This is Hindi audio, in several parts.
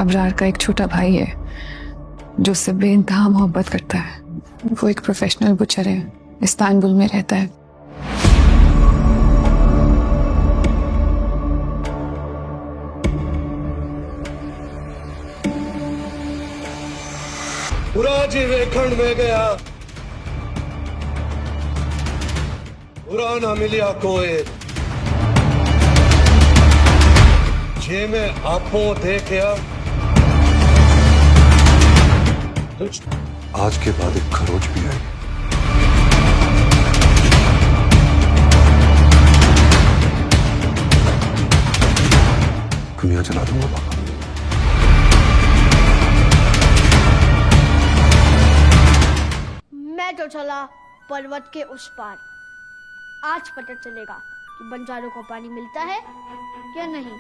अबरार का एक छोटा भाई है जो उससे बेइंतहा मोहब्बत करता है। वो एक प्रोफेशनल बुचर है, इस्तांबुल में रहता है। बुरा जी वेखण में गया, बुरा ना मिलिया कोई, जे में आपो देखया। आज के बाद एक खरोच भी आई। दुनिया चला दूंगा पापा। मैं तो चला पर्वत के उस पार। आज पता चलेगा कि बंजारों को पानी मिलता है या नहीं।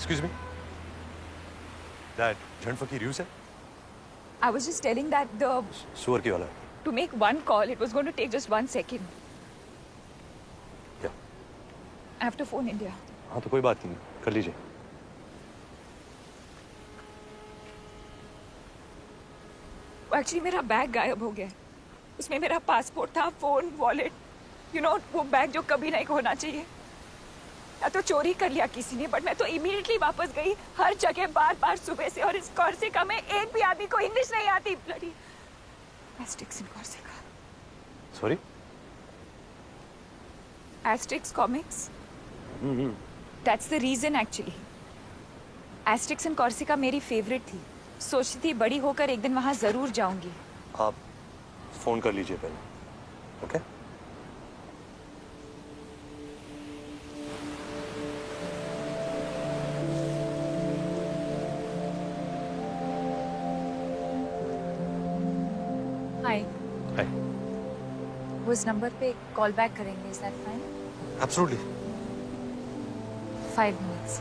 Excuse me? That झंड फकीर you said? I was just telling that सुअर की वाला। to make one call, it was going to take just 1 second. क्या? I have to phone India. हाँ तो कोई बात नहीं, कर लीजिए। Actually मेरा बैग गायब हो गया है। उसमें मेरा पासपोर्ट था, फोन, वॉलेट, वो बैग जो कभी नहीं होना चाहिए। या तो चोरी कर लिया किसी ने, बट मैं तो इमीडिएटली वापस गई हर जगह बार बार सुबह से, और इस कॉर्सिका में एक भी आदमी को इंग्लिश नहीं आती। Bloody Asterix in Corsica. Sorry? Asterix comics, that's the reason actually. Asterix in Corsica मेरी फेवरेट थी। सोचती थी बड़ी होकर एक दिन वहां जरूर जाऊंगी। आप फोन कर लीजिए पहले, ओके? हाय, हाय। वो इस नंबर पे कॉल बैक करेंगे, is that fine? Absolutely. 5 minutes.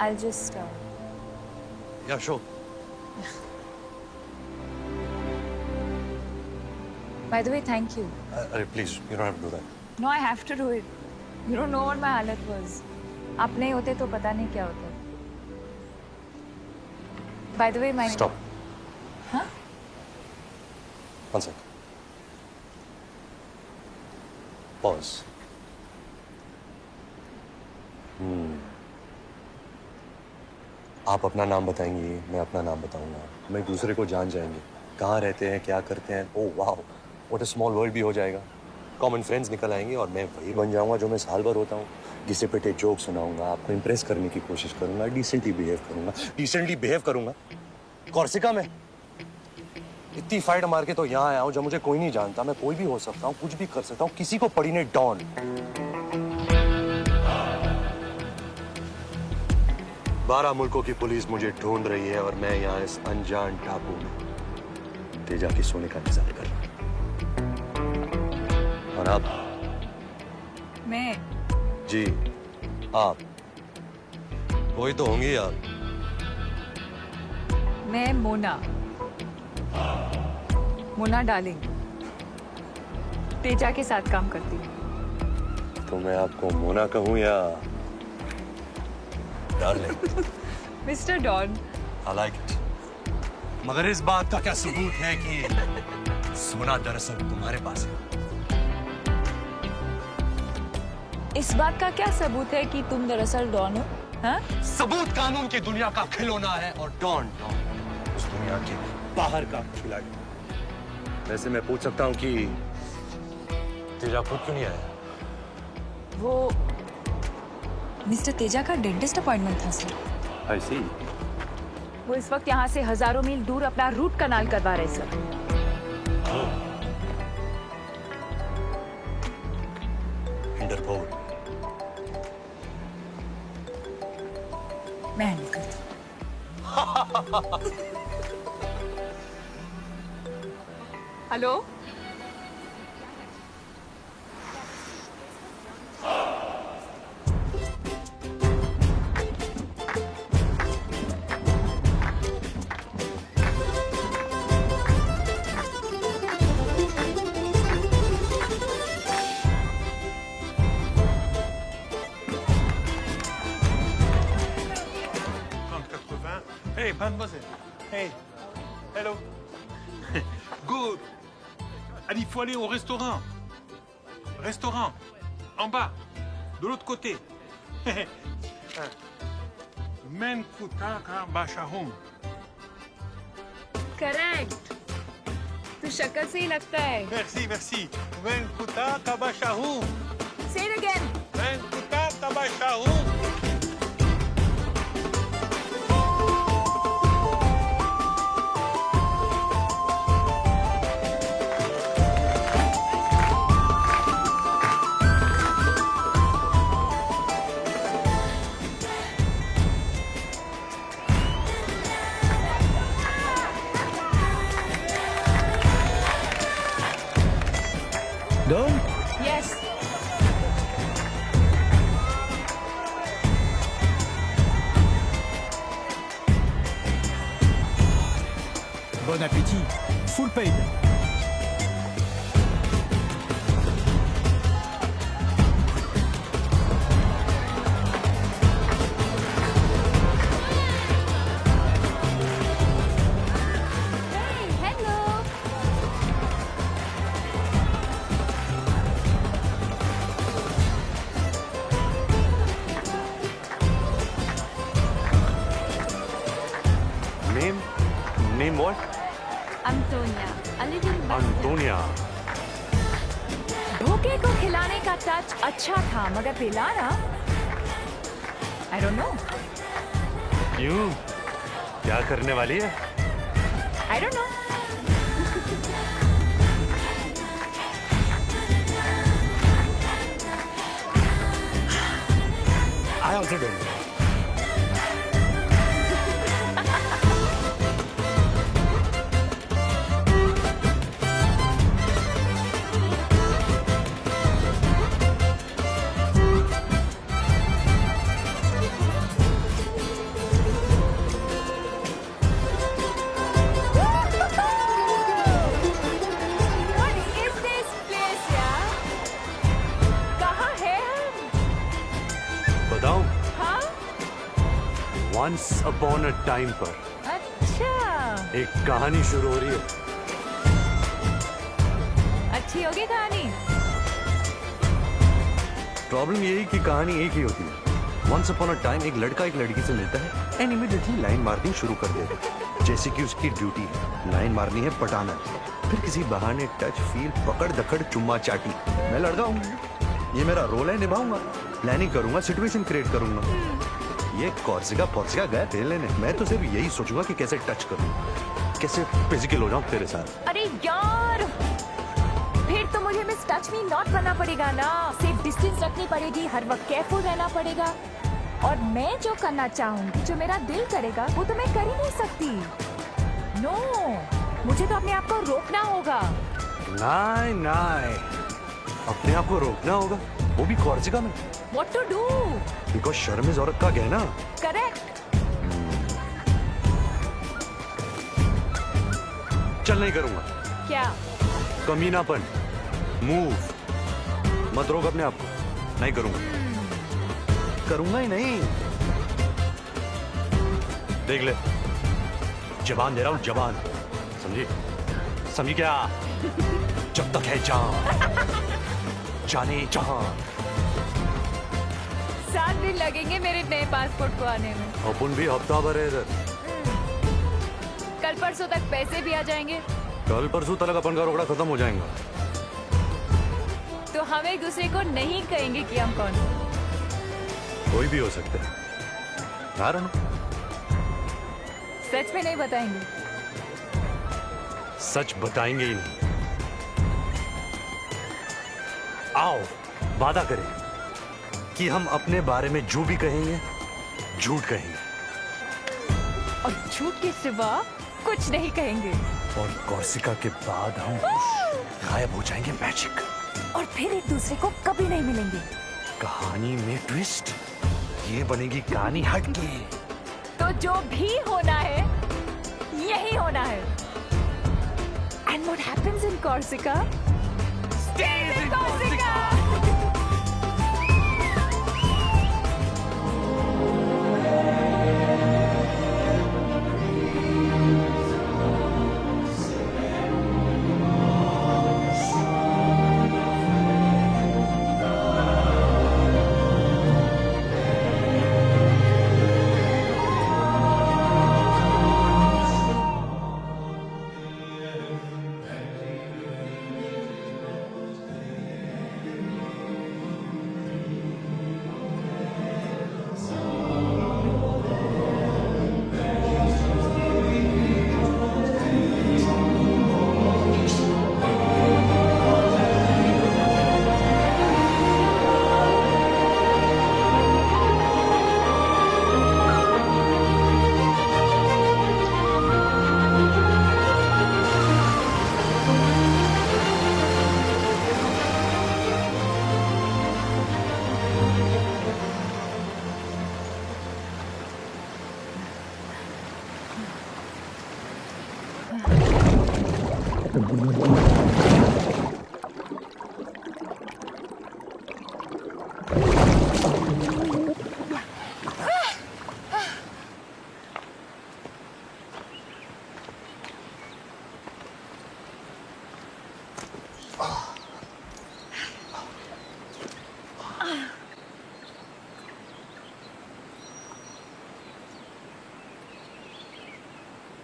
I'll just या sure. by the way, thank you. अरे please, you don't have to do that. No, I have to do it. You don't know what my हालत was. आप नहीं होते तो पता नहीं क्या होता। By the way, my stop. हाँ? One second. पॉज। आप अपना नाम बताएंगी, मैं अपना नाम बताऊंगा, हम एक दूसरे को जान जाएंगे, कहाँ रहते हैं, क्या करते हैं। ओह वाह, व्हाट अ स्मॉल वर्ल्ड भी हो जाएगा। कॉमन फ्रेंड्स निकल आएंगे और मैं वही बन जाऊंगा जो मैं साल भर होता हूँ। घिसे पिटे जोक सुनाऊंगा, आपको इंप्रेस करने की कोशिश करूंगा, डिसेंटली बिहेव करूंगा। कॉर्सिका में इतनी फाइट मार के तो यहाँ आया हूँ जब मुझे कोई नहीं जानता। मैं कोई भी हो सकता हूँ, कुछ भी कर सकता हूँ, किसी को पड़ी ने डॉन। 12 मुल्कों की पुलिस मुझे ढूंढ रही है और मैं यहाँ इस अनजान टापू में तेजा की सोने का इंतजार कर रहा हूँ। और आप? मैं जी आप वही तो होंगी आप। मैं मोना डार्लिंग, तेजा के साथ काम करती हूँ। तो मैं आपको मोना कहूँ या darling? Mister Don. I like it. मगर इस बात का क्या सबूत है कि सोना दरअसल तुम्हारे पास है? इस बात का क्या सबूत है कि तुम दरअसल डॉन हो? हाँ? सबूत कानून की दुनिया का खिलौना है और डॉन उस दुनिया के बाहर का खिलाड़ी। वैसे मैं पूछ सकता हूँ कि तेजा खुद क्यों नहीं आया? वो मिस्टर तेजा का डेंटिस्ट अपॉइंटमेंट था सर। I see. वो इस वक्त यहाँ से हजारों मील दूर अपना रूट कनाल करवा रहे सर। इंटरपोल। मैं हैंडल करती हूँ। Hello, Hey, mademoiselle. Hey. Hello. Good. Allez, il faut aller au restaurant. Restaurant. En bas. De l'autre côté. Men kutaka bashahum. Correct तू शक्ल से ही लगता है Merci, merci. Men kutaka bashahum. से it again Men kutaka bashahum. Done? Yes Bon appétit. Full paid. Hello Name what? अंटोनिया a little Antonia. भूखे को खिलाने का टच अच्छा था मगर पिलाना आई डोंट नो क्यों? क्या करने वाली है? I don't know I also don't know. What is this place यार कहाँ है हम बताऊं? हाँ Once upon a time पर अच्छा एक कहानी शुरू हो रही है. अच्छी होगी कहानी प्रॉब्लम यही कि कहानी एक ही होती है. Once upon a time एक लड़का एक लड़की से मिलता है एंड इमीडिएटली लाइन मारनी शुरू कर देता है. जैसे कि उसकी ड्यूटी है, लाइन मारनी है, पटाना है. फिर किसी बहाने टच फील पकड़ दकड़ चुम्मा चाटी. मैं लड़का हूँ, ये मेरा रोल है, निभाऊंगा. प्लानिंग करूंगा, सिचुएशन क्रिएट करूंगा. ये कॉर्सिका पॉर्सिका गए थे लेने. मैं तो सिर्फ यही सोचूंगा कि कैसे टच करूं, कैसे फिजिकल हो जाऊं तेरे साथ. अरे यार फिर तो मुझे मिस टच मी नॉट करना पड़ेगा ना सेफ डिस्टेंस रखनी पड़ेगी हर वक्त केयरफुल रहना पड़ेगा और मैं जो करना चाहूंगी जो मेरा दिल करेगा वो तो मैं कर ही नहीं सकती नो मुझे तो अपने आप को रोकना होगा नहीं नहीं, अपने आप को रोकना होगा, वो भी कॉर्सिका में. व्हाट टू डू बिकॉज शर्म इज औरत का गहना. करेक्ट चल नहीं करूंगा. क्या कमीनापन, मूव मत रोक अपने आप को. नहीं करूंगा, करूंगा ही नहीं. देख ले, जबान दे रहा हूं, जबान. समझी? समझी क्या? जब तक है जान, जाने जहां. 7 दिन लगेंगे मेरे नए पासपोर्ट को आने में अपन भी हफ्ता भर है इधर. कल परसों तक पैसे भी आ जाएंगे कल परसों तक अपन का रोकड़ा खत्म हो जाएगा. तो हम एक दूसरे को नहीं कहेंगे कि हम कौन हैं। कोई भी हो सकता है. I don't know. सच में नहीं बताएंगे सच बताएंगे ही नहीं. आओ वादा करें कि हम अपने बारे में जो भी कहेंगे झूठ कहेंगे और झूठ के सिवा कुछ नहीं कहेंगे और कॉर्सिका के बाद हम गायब हो जाएंगे मैजिक. और फिर एक दूसरे को कभी नहीं मिलेंगे. कहानी में ट्विस्ट ये बनेगी कहानी हटके. तो जो भी होना है यही होना है. And what happens in Corsica stage in Corsica.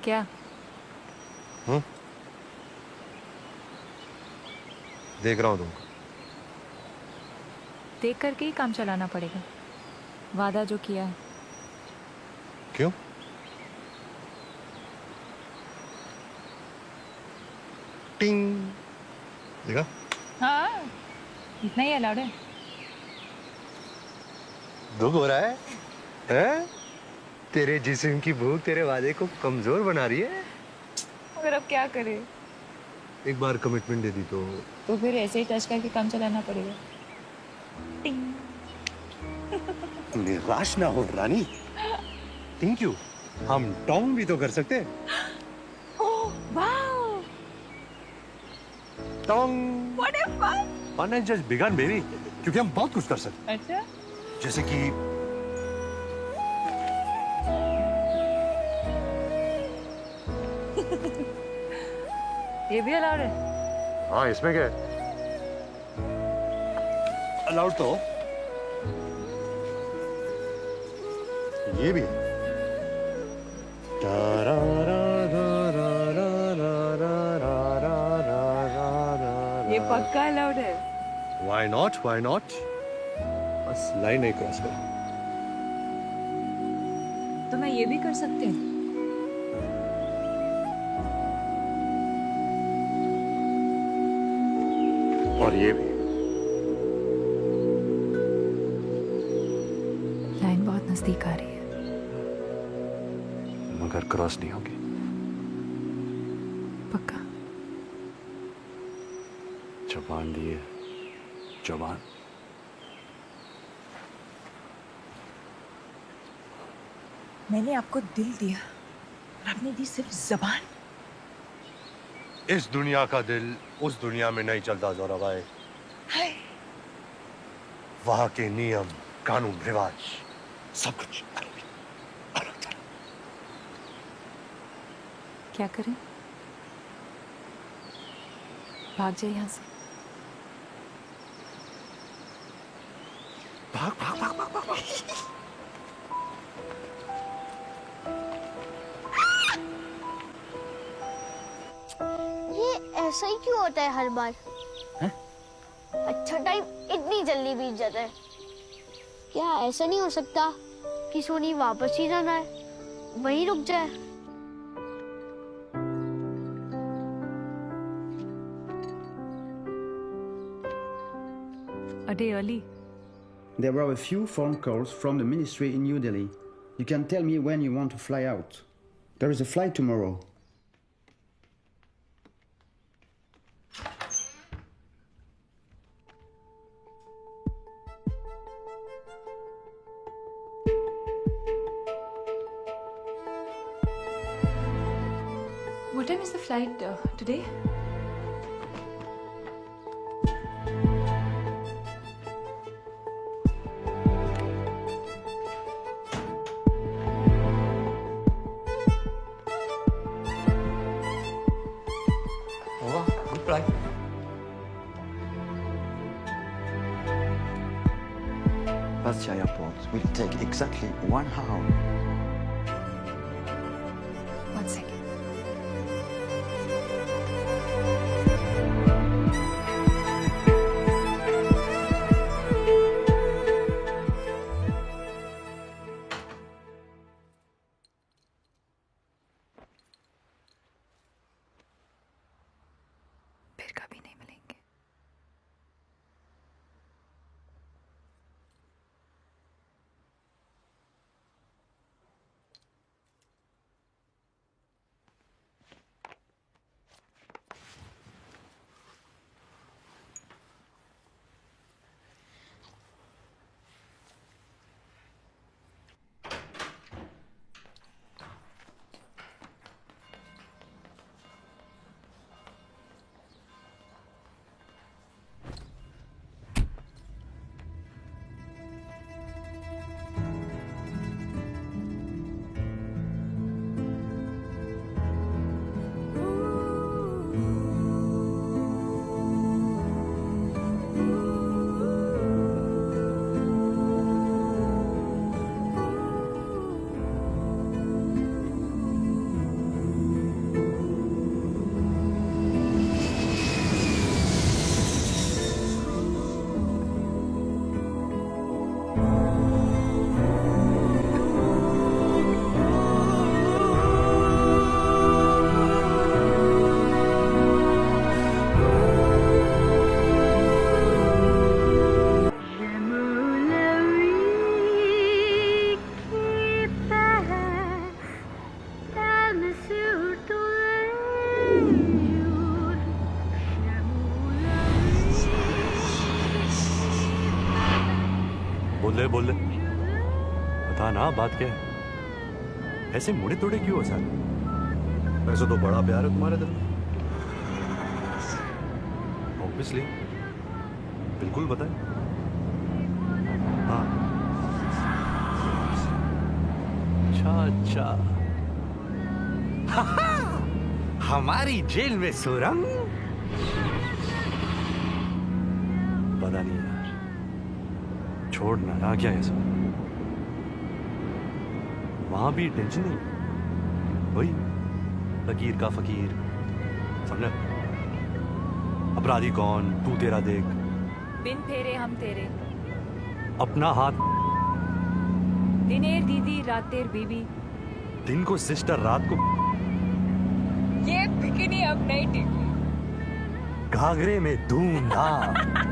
क्या? देख रहा हूँ तुमको। देख करके ही काम चलाना पड़ेगा। वादा जो किया है। क्यों? टिंग। देखा? हाँ, इतना ही अलाउड है। दुख हो रहा है? हैं? तेरे जिस्म की भूख तेरे वादे को कमजोर बना रही है। मगर अब क्या करे? एक बार कमिटमेंट दे दी तो फिर ऐसे ही टच करके काम चलाना पड़ेगा। टिंग। निराश ना हो रानी। Thank you. हम टॉन्ग भी तो कर सकते हैं। ओह वाओ, टॉन्ग। What a fun. Fun has just begun baby, क्योंकि हम बहुत कुछ कर सकते अच्छा, हैं। जैसे कि ये भी अलाउड है? हाँ, इसमें क्या है? अलाउड तो ये भी है। ये पक्का अलाउड है। Why not? Why not? बस लाइन नहीं क्रॉस कर। तो मैं ये भी कर सकती हूँ। और ये भी। लाइन बहुत नजदीक आ रही है। मगर क्रॉस नहीं होगी। पक्का? जबान दी है, जबान। मैंने आपको दिल दिया और आपने दी सिर्फ जबान। इस दुनिया का दिल उस दुनिया में नहीं चलता जोरा भाई। हाय, वहां के नियम, कानून, रिवाज, सब कुछ अलग था। क्या करें? भाग जाए यहाँ से। भाग भाग भाग भाग भाग, भाग। ये ऐसा ही क्यों होता है हर बार? हैं? अच्छा टाइम इतनी जल्दी बीत जाता है। क्या ऐसा नहीं हो सकता कि सोनी वापस ही ना आए, वहीं रुक जाए? a day early. There were a few phone calls from the ministry in New Delhi. You can tell me when you want to fly out. There is a flight tomorrow. What time is the flight today? होगा, good try. Bastia Airport will take exactly 1 hour. 1 second. फिर कभी नहीं मिलेंगे। बोल ले, बता ना बात क्या है। ऐसे मुड़े तोड़े क्यों हो सारे? वैसे तो बड़ा प्यार है तुम्हारे दिल में। ऑब्वियसली, बिल्कुल बताए। हाँ, अच्छा अच्छा। हमारी जेल में सुरंग। पता नहीं यार, छोड़ना ना क्या है सब। वहां भी टेंशन नहीं, वही फकीर का फकीर, समझा? अपराधी कौन, तू तेरा देख, बिन फेरे हम तेरे, अपना हाथ। दिनेर दीदी रातेर बीबी, दिन को सिस्टर, रात को ये बिकिनी अब नहीं टिकी। घाघरे में धूमधाम।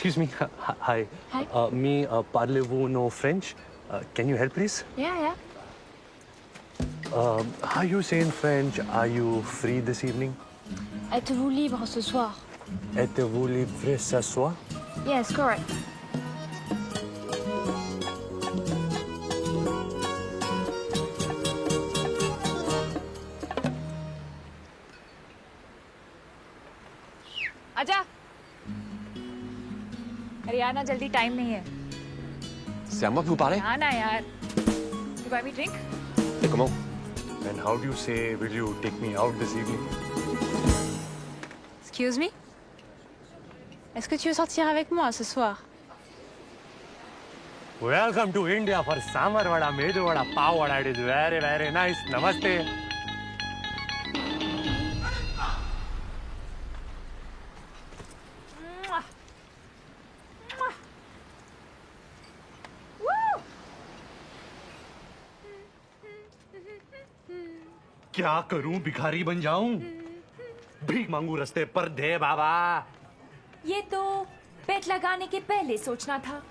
Excuse me. Hi. Hi. Me, parlez-vous no French? Can you help, please? Yeah. How you say in French, are you free this evening? Êtes-vous libre ce soir? Êtes-vous libre ce soir? Yes, correct. आजा। अरे आना जल्दी, टाइम नहीं है। C'est à moi que vous parlez? आना यार। You buy me drink? Et comment? And how do you say, will you take me out this evening? Excuse me? Est-ce que tu veux sortir avec moi ce soir? Welcome to India for sambar vada, medu vada, pav vada. It is very, very nice. Namaste. क्या करूं, भिखारी बन जाऊं? भीख मांगू रस्ते पर, दे बाबा। ये तो पेट लगाने के पहले सोचना था।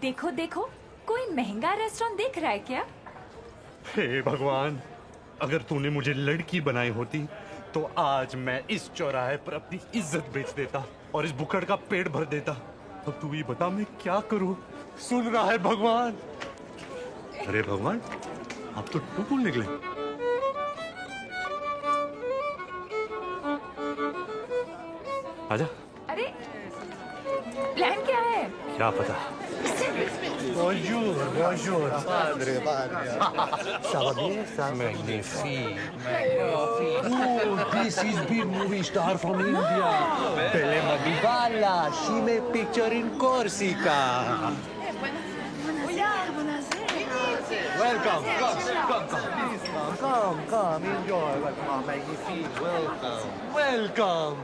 देखो देखो, कोई महंगा रेस्टोरेंट देख रहा है क्या? हे भगवान, अगर तूने मुझे लड़की बनाई होती तो आज मैं इस चौराहे पर अपनी इज्जत बेच देता और इस बुकड़ का पेट भर देता। अब तू ही बता मैं क्या करूं? सुन रहा है भगवान? अरे भगवान, आप तो टुकुल निकले। आजा। अरे प्लान क्या है? क्या पता। Bonjour, bonjour. Padre, padre. Sabagnesa. Magnifique. Oh, this is big movie star from India. Belle Madubala. She made picture in Corsica. Welcome. Come. Enjoy. Magnifique. Welcome.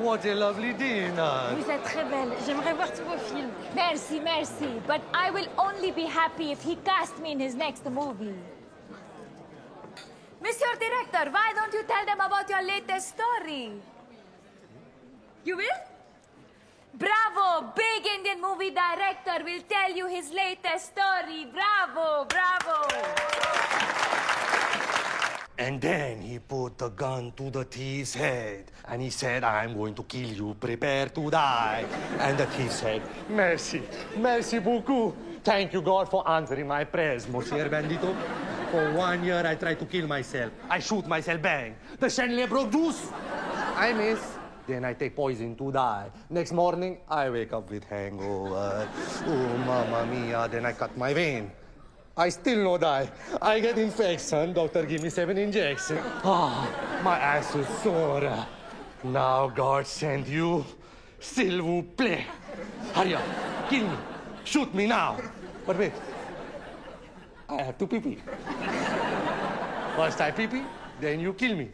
What a lovely dinner. Vous êtes très belle. J'aimerais voir tous vos films. Merci, merci. But I will only be happy if he casts me in his next movie. Monsieur Director, why don't you tell them about your latest story? You will? Bravo! Big Indian movie director will tell you his latest story. Bravo! And then he put the gun to the thief's head and he said, I'm going to kill you, prepare to die. And the thief said, merci beaucoup. Thank you, God, for answering my prayers, Monsieur Bandito. For 1 year, I tried to kill myself. I shoot myself, bang. The chandelier broke loose. I miss. Then I take poison to die. Next morning, I wake up with hangover. Oh, mamma mia. Then I cut my vein. I still no die. I get infection. Doctor give me 7 injections. My ass is sore. Now God send you. S'il vous plaît. Hurry up. Kill me. Shoot me now. But wait. I have to pee-pee. First I pee-pee, then you kill me.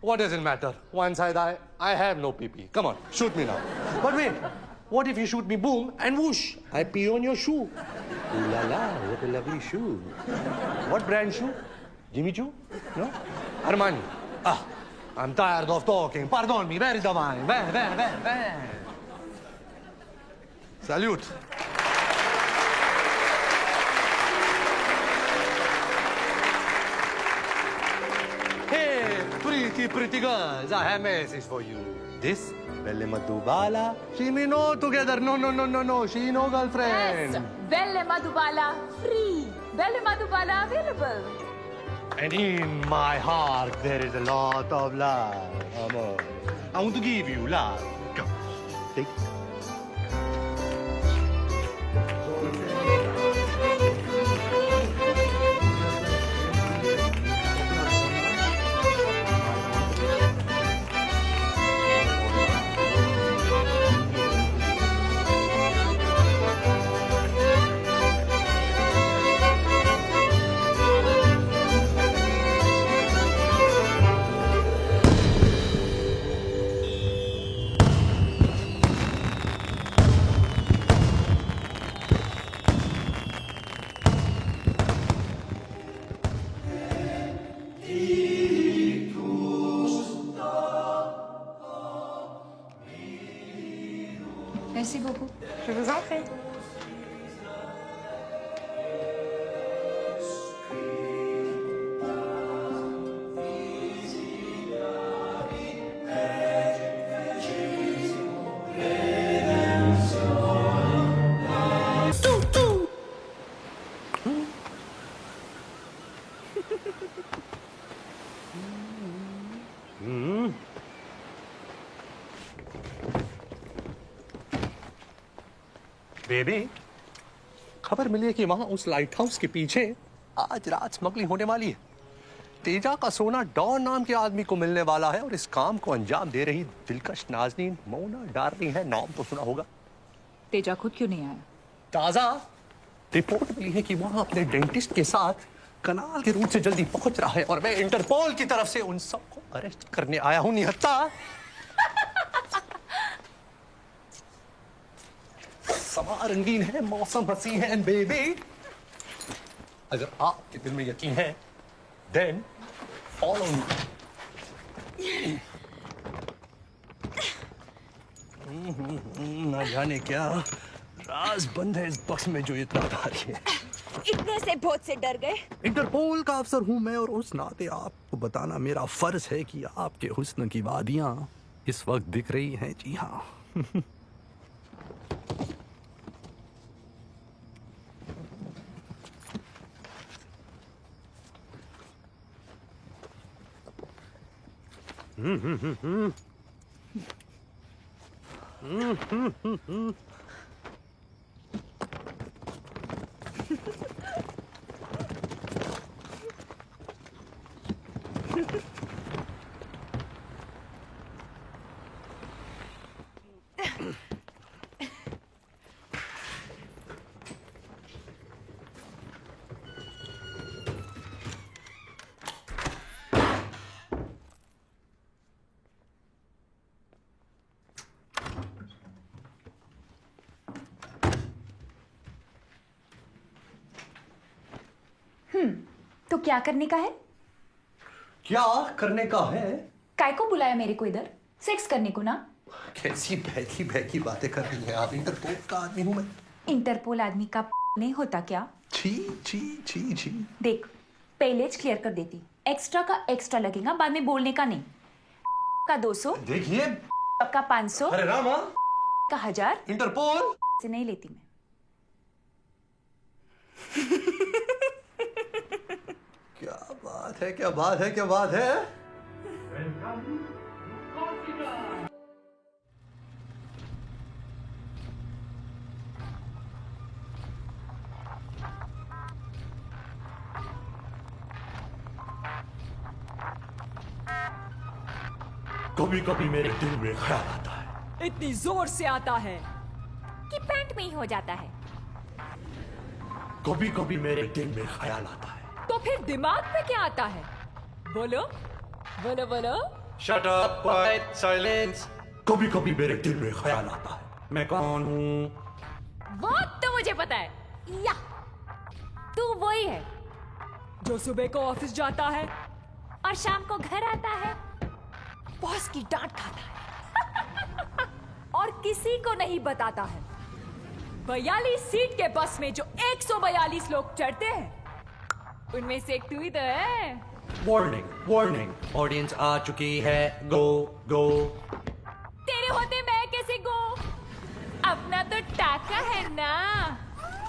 What does it matter? Once I die, I have no pee-pee. Come on, shoot me now. But wait. What if you shoot me, boom, and whoosh, I pee on your shoe? Ooh la la, what a lovely shoe. What brand shoe? Jimmy Choo? No? Armani. I'm tired of talking. Pardon me, where is the wine? Where? Salute. Hey, pretty girls, I have a message for you. This Belle Madubala, she me no together. No, she no girlfriend. Yes, Belle Madhubala free. Belle Madhubala available. And in my heart there is a lot of love, amor. I want to give you love. Come, take it. Merci beaucoup. Je vous en prie. Baby, खबर मिली है कि वहां उस लाइट हाउस के पीछे आज रात स्मगलिंग होने वाली है। तेजा का सोना डॉन नाम के आदमी को मिलने वाला है और इस काम को अंजाम दे रही दिलकश नाज़नीन मोना डार्लिंग है। नाम तो सुना होगा। तेजा खुद क्यों नहीं आया? ताजा रिपोर्ट मिली है कि वहां अपने डेंटिस्ट के साथ कनाल के रूट से जल्दी पहुंच रहा है और मैं इंटरपोल की तरफ से उन सबको अरेस्ट करने आया हूं। निहत्ता, समा रंगीन है, मौसम हसी है एंड बेबी, अगर आपके दिल में यकीन है देन फॉलो मी। ना जाने क्या राज बंद है इस बक्स में जो इतना भारी है। इतने से बहुत से डर गए। इंटरपोल का अफसर हूं मैं और उस नाते आपको बताना मेरा फर्ज है कि आपके हुस्न की वादियां इस वक्त दिख रही हैं। जी हाँ। तो क्या करने का है? क्या करने का है? काय को बुलाया मेरे को इधर? सेक्स करने को ना? कैसी बहकी बहकी बातें कर रही हैं आप? इंटरपोल का आदमी हूं मैं। इंटरपोल आदमी का नहीं होता क्या? छी छी छी छी। देख, पहले क्लियर कर देती, एक्स्ट्रा का एक्स्ट्रा लगेगा, बाद में बोलने का नहीं। का 200, देखिए का 500, अरे रामा, का 1000 इंटरपोल से नहीं लेती मैं। क्या बात है, क्या बात है, क्या बात है। कभी कभी मेरे दिल में ख्याल आता है। इतनी जोर से आता है कि पैंट में ही हो जाता है। कभी कभी मेरे दिल में ख्याल आता है। तो फिर दिमाग में क्या आता है? बोलो बोलो बोलो। Shut up, quiet, silence. कभी कभी मेरे दिल में ख्याल आता है, मैं कौन हूँ? वो तो मुझे पता है, या तू वही है जो सुबह को ऑफिस जाता है और शाम को घर आता है, बॉस की डांट खाता है और किसी को नहीं बताता है। 42 सीट के बस में जो 142 लोग चढ़ते हैं, उनमें से एक तू ही तो है। वार्निंग, वार्निंग, ऑडियंस आ चुकी है, गो गो। तेरे होते मैं कैसे गो? अपना तो टाका है ना,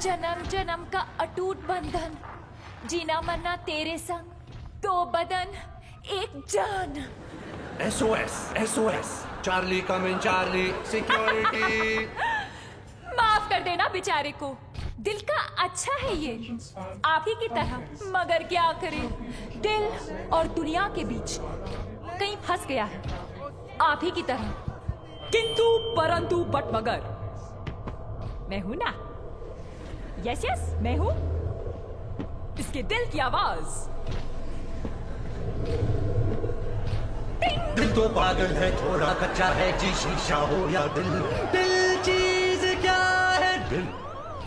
जन्म जन्म का अटूट बंधन, जीना मरना तेरे संग, 2 बदन 1 जान। SOS, SOS, चार्ली कम इन, चार्ली सिक्योरिटी। माफ कर देना बेचारे को, दिल का अच्छा है ये, आप ही की तरह। मगर क्या करे, दिल और दुनिया के बीच कहीं फंस गया है, आप ही की तरह। किंतु परंतु बट मगर मैं हूं ना, यस यस मैं हूं, इसके दिल की आवाज। दिल तो पागल है, थोड़ा कच्चा है, जी शीशा हो या दिल। दिल चीज क्या है? दिल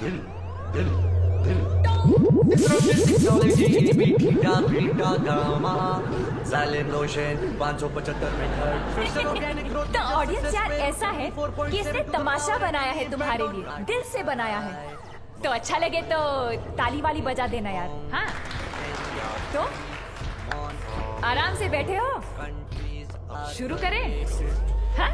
दिल दिल दिल। Technology beta beta gamma, silent lotion 575 metre. तो ऑडियंस यार ऐसा है कि इसने तमाशा बनाया है तुम्हारे लिए, दिल से बनाया है। तो अच्छा लगे तो ताली वाली बजा देना यार। हाँ तो आराम से बैठे हो, शुरू करें? हाँ?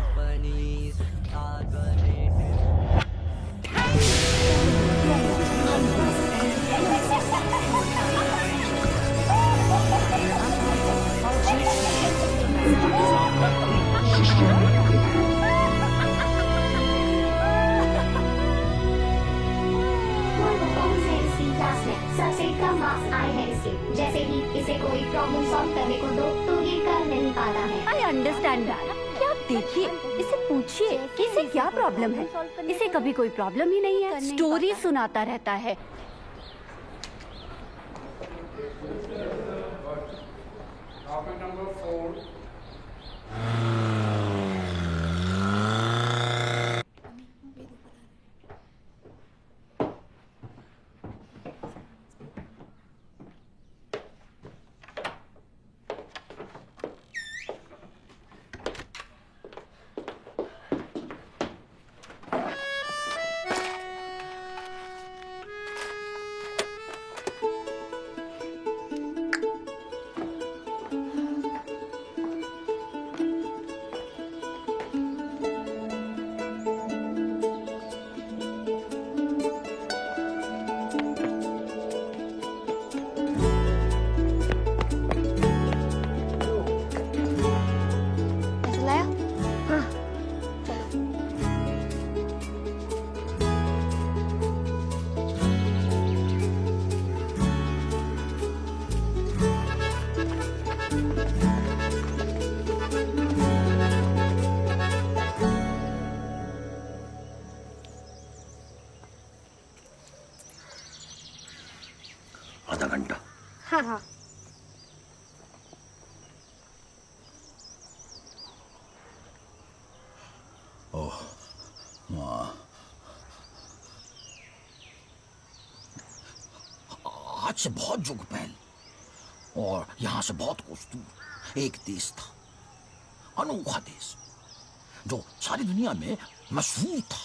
सबसे कम मार्क्स आए हैं इसके। जैसे ही इसे कोई प्रॉब्लम सॉल्व करने को दो तो ये कर नहीं पाता है। I understand that. क्या आप देखिए, इसे पूछिए कि इसे क्या प्रॉब्लम है। इसे कभी कोई प्रॉब्लम ही नहीं है, स्टोरी सुनाता रहता है। आधा घंटा। हाँ हाँ। ओह वाह, आज से बहुत जुग पहले और यहां से बहुत कुछ दूर एक देश था, अनोखा देश, जो सारी दुनिया में मशहूर था।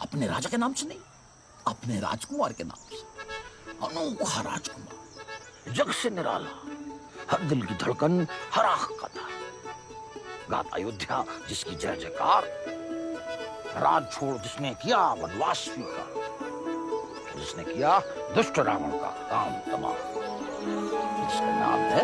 अपने राजा के नाम से नहीं, अपने राजकुमार के नाम से। अनोखा राजकुमार, जग से निराला, हर दिल की धड़कन, हर आंख का तारा। गाता अयोध्या जिसकी जय जयकार, राज छोड़ जिसने किया वनवास स्वीकार, जिसने किया दुष्ट रावण का काम तमाम, जिसका नाम है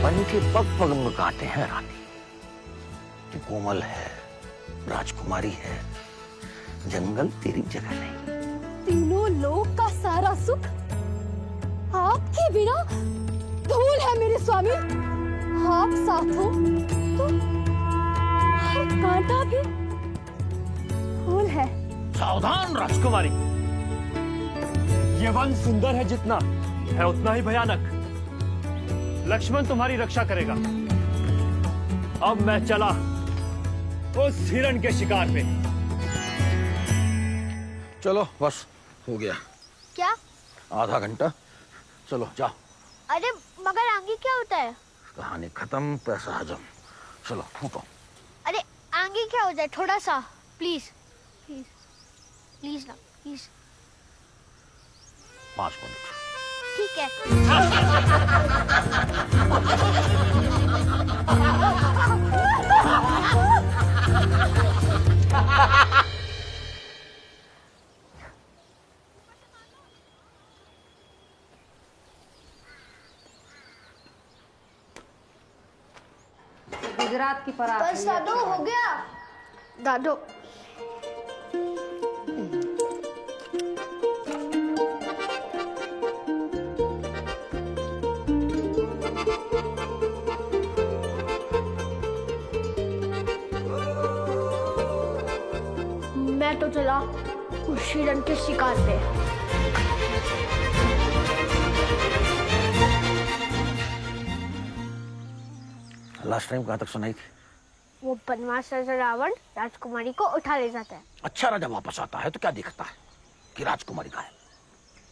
मन के पग पग में काटे हैं रानी। तू कोमल है, राजकुमारी है, जंगल तेरी जगह नहीं। तीनों लोक का सारा सुख आपके बिना धूल है मेरे स्वामी। आप साथ हो तो हर कांटा भी फूल है। सावधान राजकुमारी, ये वन सुंदर है जितना है उतना ही भयानक। लक्ष्मण तुम्हारी रक्षा करेगा। अब मैं चला उस हिरण के शिकार पे। चलो बस हो गया। क्या? आधा घंटा, चलो जाओ। अरे मगर आगे क्या होता है? कहानी खत्म, पैसा हजम। चलो फूटो। अरे आगे क्या हो जाए, थोड़ा सा प्लीज प्लीज प्लीज ना प्लीज। 5 मिनट। ठीक है। गुजरात की पराग। बस दादू हो गया। दादू मैं तो चला उस हिरण के शिकार पे। लास्ट टाइम कहाँ तक सुनाई थी? वो बनवास राजा रावण राजकुमारी को उठा ले जाता है। अच्छा राजा वापस आता है तो क्या दिखता है कि राजकुमारी का है।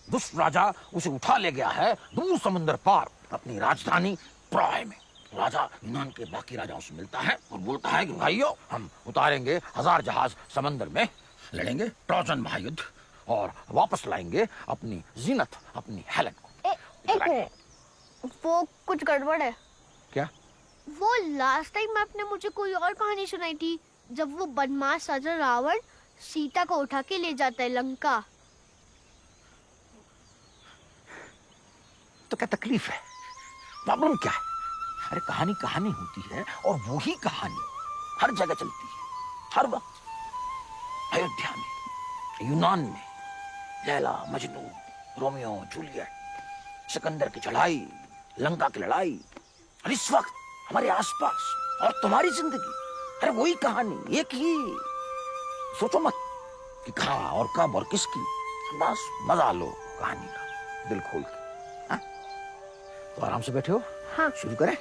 दुष्ट राजा उसे उठा ले गया है दूर समुद्र पार अपनी राजधानी प्राय में। राजा यूनान के बाकी राजाओं से मिलता है और बोलता है कि भाइयों, हम उतारेंगे 1000 जहाज समंदर में, लड़ेंगे ट्रोजन महायुद्ध और वापस लाएंगे अपनी जीनत, अपनी हेलेन को। एक मिनट, वो कुछ गड़बड़ है। क्या? वो लास्ट टाइम आपने मुझे कोई और कहानी सुनाई थी, जब वो बदमाश राजा रावण सीता को उठा के ले जाता है लंका। तो क्या तकलीफ है? प्रॉब्लम क्या है? अरे कहानी कहानी होती है और वही कहानी हर जगह चलती है, हर वक्त। अयोध्या में, यूनान में, लैला मजनू, रोमियो जूलियट, सिकंदर की चढ़ाई, लंका की लड़ाई, और इस वक्त हमारे आसपास और तुम्हारी जिंदगी, अरे वही कहानी, एक ही। सोचो मत कि कहाँ और कब और किसकी, बस मजा लो कहानी का दिल खोल के। हाँ? तो आराम से बैठे हो? हाँ। शुरू करें?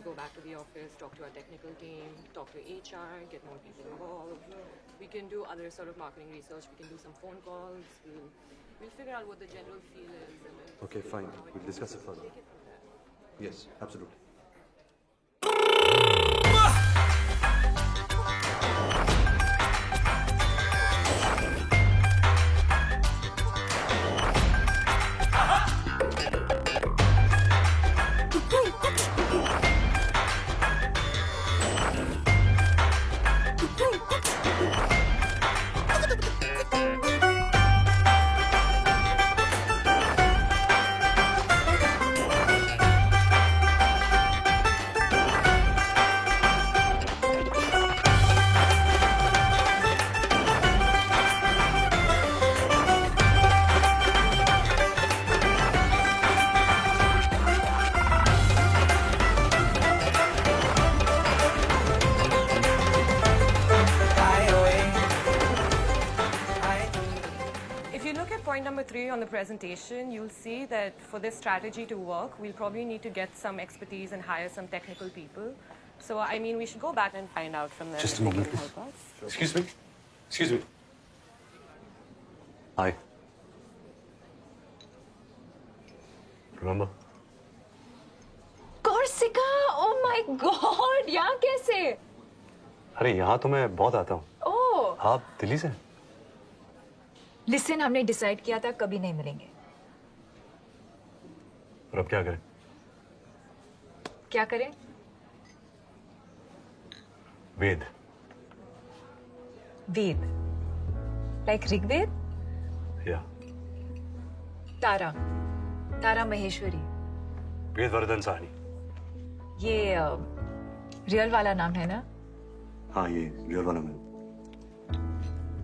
go back to the office, talk to our technical team, talk to HR, get more people involved. We can do other sort of marketing research. We can do some phone calls. We'll figure out what the general feel is. And then Okay, fine. We'll discuss it further. take it from there. Yes, absolutely. If you look at point number 3 on the presentation, you'll see that for this strategy to work, we'll probably need to get some expertise and hire some technical people. So, I mean, we should go back and find out from them Just if a they moment, can please. help us. Excuse me. Excuse me. Hi. Remember? Corsica, oh my God, यहाँ कैसे? अरे यहाँ तो मैं बहुत आता हूँ। ओह, आप दिल्ली से? लिसन, हमने डिसाइड किया था कभी नहीं मिलेंगे। और अब क्या करें? क्या करें? वेद। वेद, लाइक ऋग्वेद? या तारा, तारा महेश्वरी। वेद वर्धन साहनी। ये रियल वाला नाम है ना? हाँ, ये रियल वाला मैं।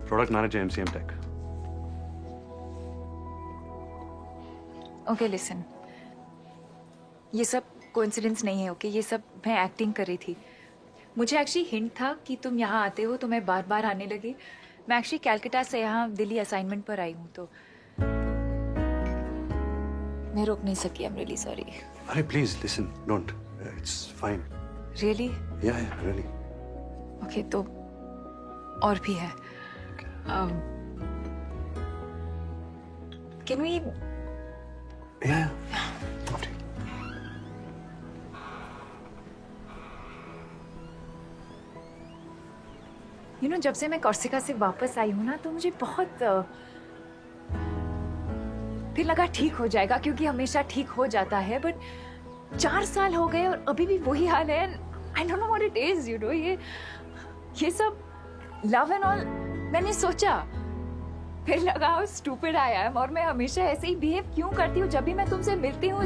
Product manager MCM tech. Okay listen, ये सब कोइंसिडेंस नहीं है। ओके, ये सब मैं एक्टिंग कर रही थी। मुझे एक्चुअली हिंट था कि तुम यहाँ आते हो तो मैं बार बार आने लगी। मैं एक्चुअली कैलकाटा से यहाँ दिल्ली असाइनमेंट पर आई हूँ, तो मैं रोक नहीं सकी। I am really sorry. अरे please listen, don't, it's fine. Really? Yeah really. Okay, तो और भी है। Can we? Yeah you know, जब से मैं कॉर्सिका से वापस आई हूँ ना, तो मुझे बहुत फिर लगा ठीक हो जाएगा, क्योंकि हमेशा ठीक हो जाता है। बट 4 साल हो गए और अभी भी वही हाल है। I don't know what it is, you know. ये सब लव एंड ऑल मैंने सोचा, फिर लगा हाउ स्टूपिड आई एम, और मैं हमेशा ऐसे ही बिहेव क्यों करती हूँ जब भी मैं तुमसे मिलती हूँ।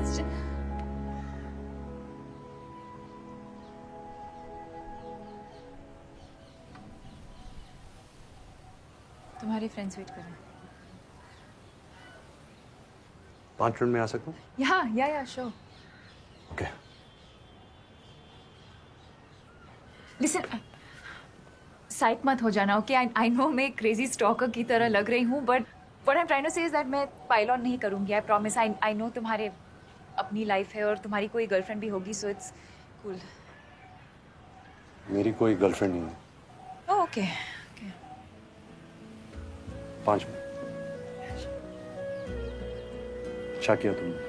तुम्हारे फ्रेंड्स वेट कर रहे हैं। 5 मिनट में आ सकता हूँ? या श्योर। ओके। लिसन, साइक मत हो जाना। ओके, आई नो मैं क्रेजी स्टॉकर की तरह लग रही हूँ, but what I am trying to say is that मैं पाइल ऑन नहीं करूंगी। I promise. आई नो तुम्हारे अपनी लाइफ है और तुम्हारी कोई गर्लफ्रेंड भी होगी, सो इट्स कूल। मेरी कोई गर्लफ्रेंड नहीं है। ओके। 5 मिनट। अच्छा किया तुमने।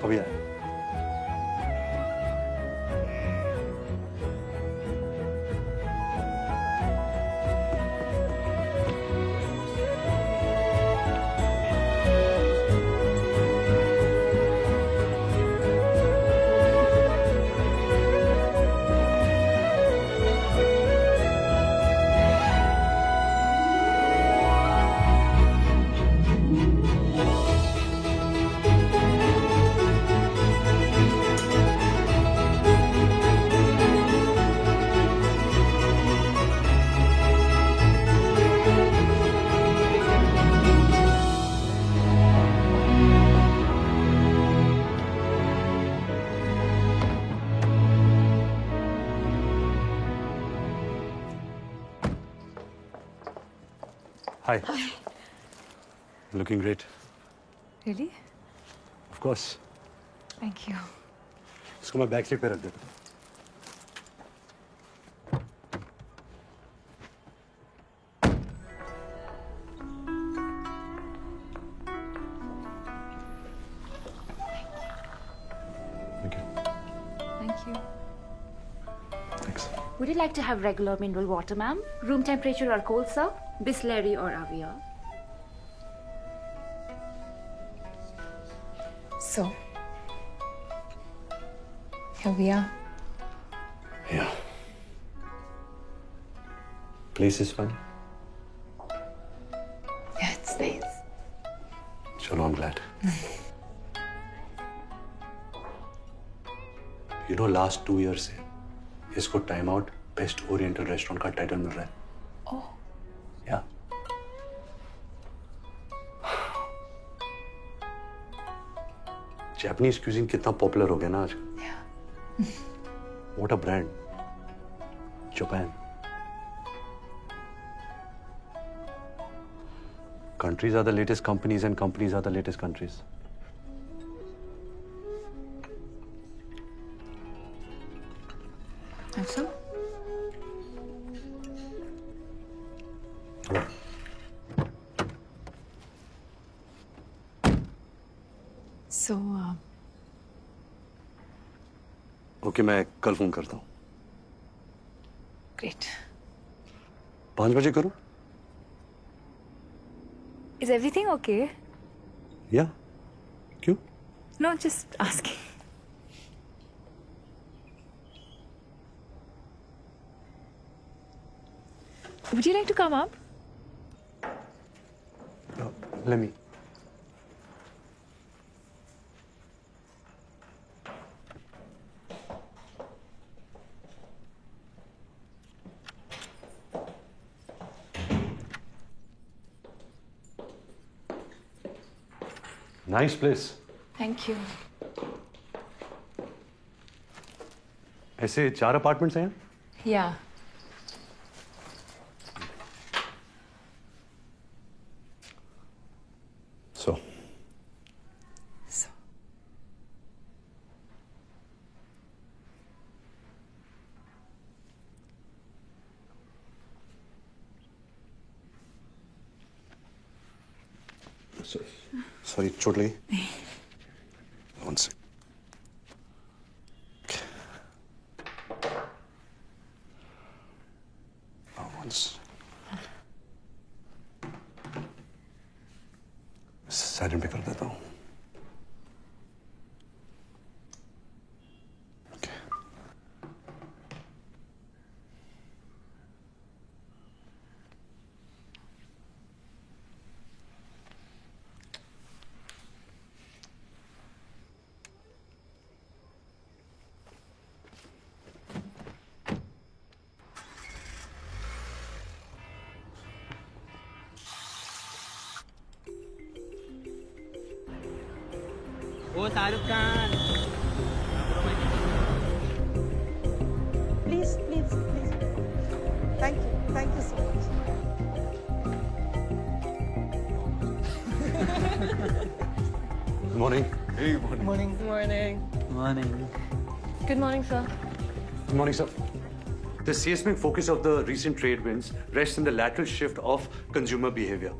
अभी आया। Hi. Looking great. Really? Of course. Thank you. इसको मैं बैक सीट पे रख देता हूँ। Thank you. Thanks. Would you like to have regular mineral water, ma'am? Room temperature or cold, sir? Bisleri or Avia? So, here we are. Yeah. Place is fun. Yeah, it's nice. Chalo, I'm glad. You know, last 2 years से इसको time out best oriental restaurant का टाइटल मिल रहा है। Oh. Yeah. Japanese cuisine कितना पॉपुलर हो गया ना आज। What a brand. Japan. Countries are the latest companies and companies are the latest countries. Have some? So, okay, मैं कल फोन करता हूँ। great. 5 बजे करूँ? Is everything okay? या क्यों? No, just asking. Would you like to come up? Let me. Nice place. Thank you. ऐसे 4 अपार्टमेंट्स हैं? Yeah. So. Sorry, चोट लगी? One sec. साइलेंट पे कर देता हूँ। Oh Shahrukh Khan Please, please, please. Thank you so much. Morning. Hey, morning. Morning. Morning. Morning Good morning, sir. Good morning, sir. The seismic focus of the recent trade winds rests in the lateral shift of consumer behavior,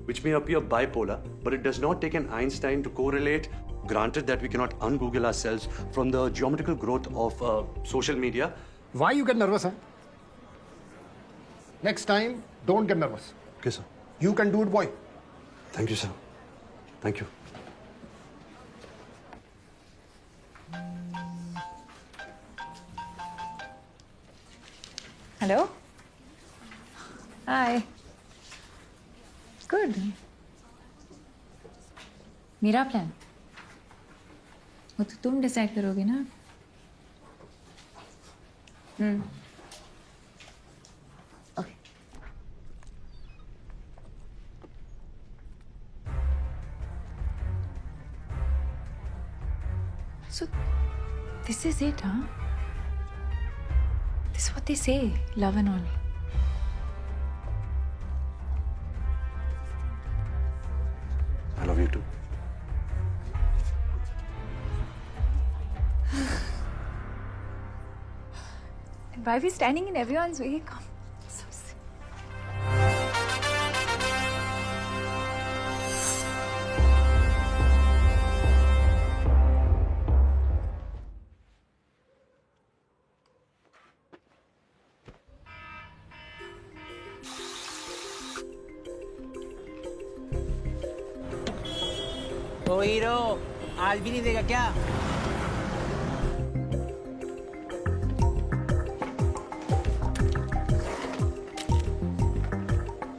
which may appear bipolar, but it does not take an Einstein to correlate. Granted that we cannot un-Google ourselves from the geometrical growth of social media. Why you get nervous, huh? Next time, don't get nervous. Okay, sir. You can do it, boy. Thank you, sir. Thank you. Hello? Hi. Good. मेरा प्लान वो तो तुम डिसाइड करोगे ना। Okay. So this is it, huh? This is what they say, love and all. I love you too. Why are we standing in everyone's way? Come. Oh hero, आज भी नहीं देगा क्या?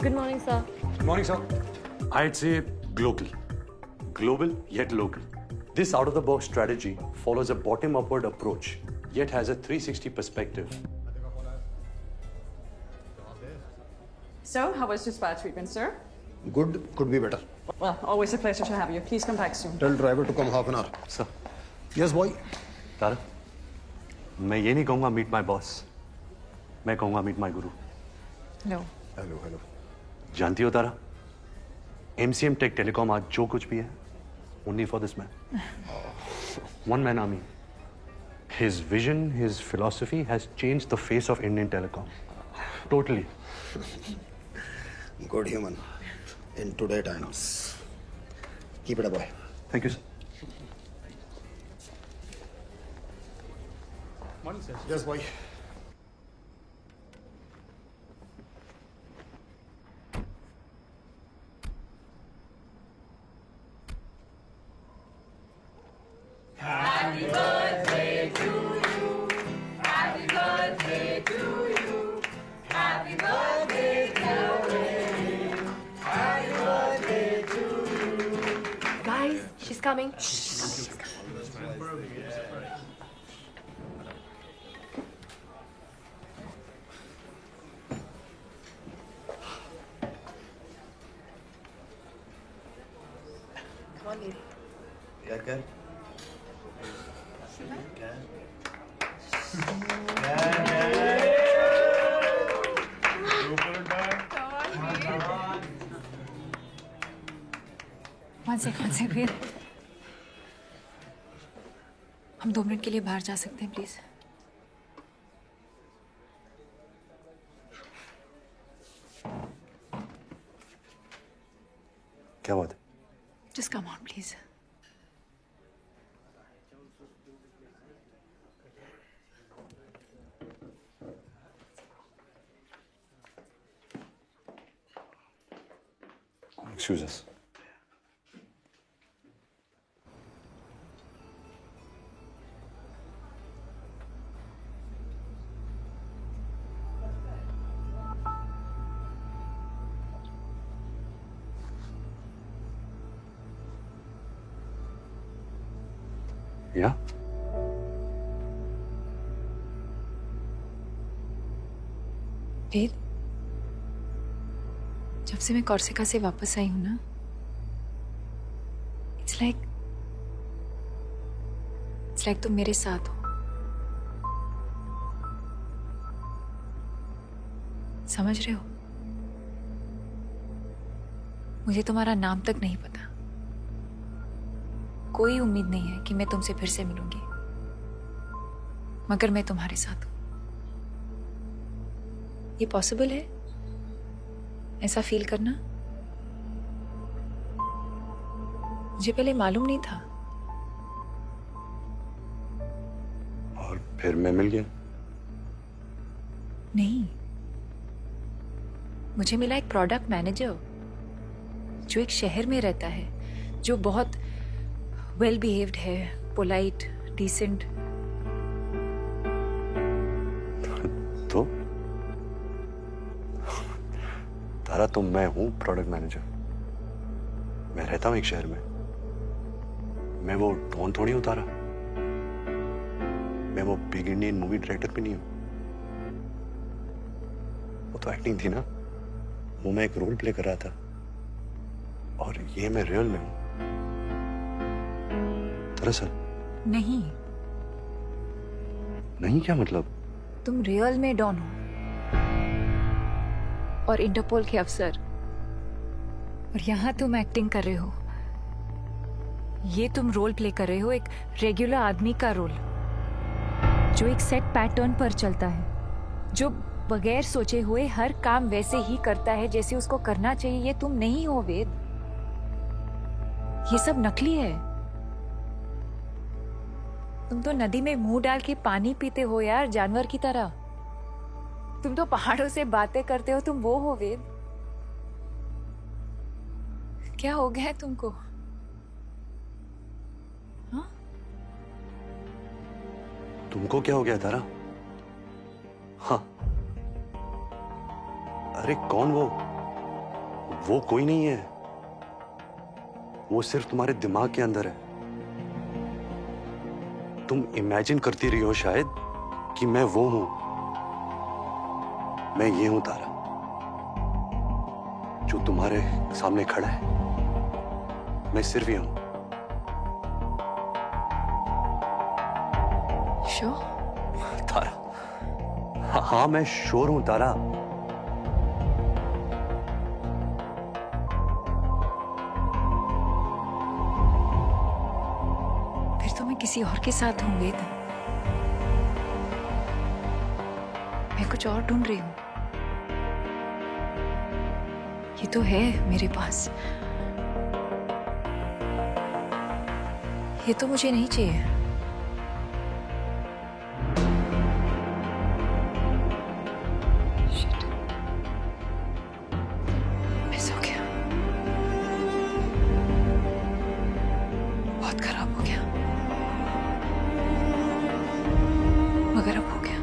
Good morning, sir. Morning, sir. I'd say global. Global, yet local. This out-of-the-box strategy follows a bottom-upward approach, yet has a 360 perspective. So, how was your spa treatment, sir? Good, could be better. Well, always a pleasure to have you. Please come back soon. Tell driver to come half an hour. Sir. Yes, boy. तारा, मैं ये नहीं कहूँगा meet my boss. मैं कहूँगा meet my guru. No. Hello, hello. जानती हो तारा, MCM Tech Telecom आज जो कुछ भी है, only for this man. One man army. His vision, his philosophy has changed the face of Indian telecom. Totally. Good human. In today times. Keep it up, boy. Thank you, sir. Morning, sir. Yes, boy. Happy birthday to you. Happy birthday to you. Happy birthday to you. Happy birthday to you. Guys, she's coming. Come on, baby. Yeah, good. One second, फिर हम 2 मिनट के लिए बाहर जा सकते हैं प्लीज? क्या बात है? Just come on, please. Excuse us. Yeah? वेद, जब से मैं कॉर्सिका से वापस आई हूं ना, इट्स लाइक तुम मेरे साथ हो। समझ रहे हो? मुझे तुम्हारा नाम तक नहीं पता। कोई उम्मीद नहीं है कि मैं तुमसे फिर से मिलूंगी, मगर मैं तुम्हारे साथ हूं। ये पॉसिबल है ऐसा फील करना? मुझे पहले मालूम नहीं था। और फिर मैं मिल गया? नहीं, मुझे मिला एक प्रोडक्ट मैनेजर जो एक शहर में रहता है, जो बहुत वेल बिहेव्ड है, पोलाइट, डिसेंट। तो तारा, तो मैं हूं प्रोडक्ट मैनेजर। मैं रहता हूं एक शहर में। मैं वो डॉन थोड़ी हूं तारा। मैं वो बिग इंडियन मूवी डायरेक्टर भी नहीं हूं। वो तो एक्टिंग थी ना, वो मैं एक रोल प्ले कर रहा था। और ये मैं रियल में हूं। दरअसल नहीं। नहीं क्या मतलब? तुम रियल में डॉन हो और इंटरपोल के अफसर, और यहां तुम एक्टिंग कर रहे हो। ये तुम रोल प्ले कर रहे हो एक रेगुलर आदमी का रोल, जो एक सेट पैटर्न पर चलता है। जो बगैर सोचे हुए हर काम वैसे ही करता है जैसे उसको करना चाहिए, ये तुम नहीं हो वेद। ये सब नकली है। तुम तो नदी में मुंह डाल के पानी पीते हो यार, जानवर की तरह। तुम तो पहाड़ों से बातें करते हो, तुम वो हो वेद। क्या हो गया है तुमको? हाँ? तुमको क्या हो गया तारा? हाँ, अरे कौन वो? वो कोई नहीं है, वो सिर्फ तुम्हारे दिमाग के अंदर है। तुम इमेजिन करती रही हो शायद कि मैं वो हूं। मैं ये हूं तारा, जो तुम्हारे सामने खड़ा है। मैं सिर्फ ये हूं। श्योर? तारा, हाँ मैं श्योर हूं तारा। फिर तो मैं किसी और के साथ हूँ वेद। मैं कुछ और ढूंढ रही हूँ। ये तो है मेरे पास, ये तो मुझे नहीं चाहिए। Shit. मिस हो गया, बहुत खराब हो गया, मगर अब हो गया।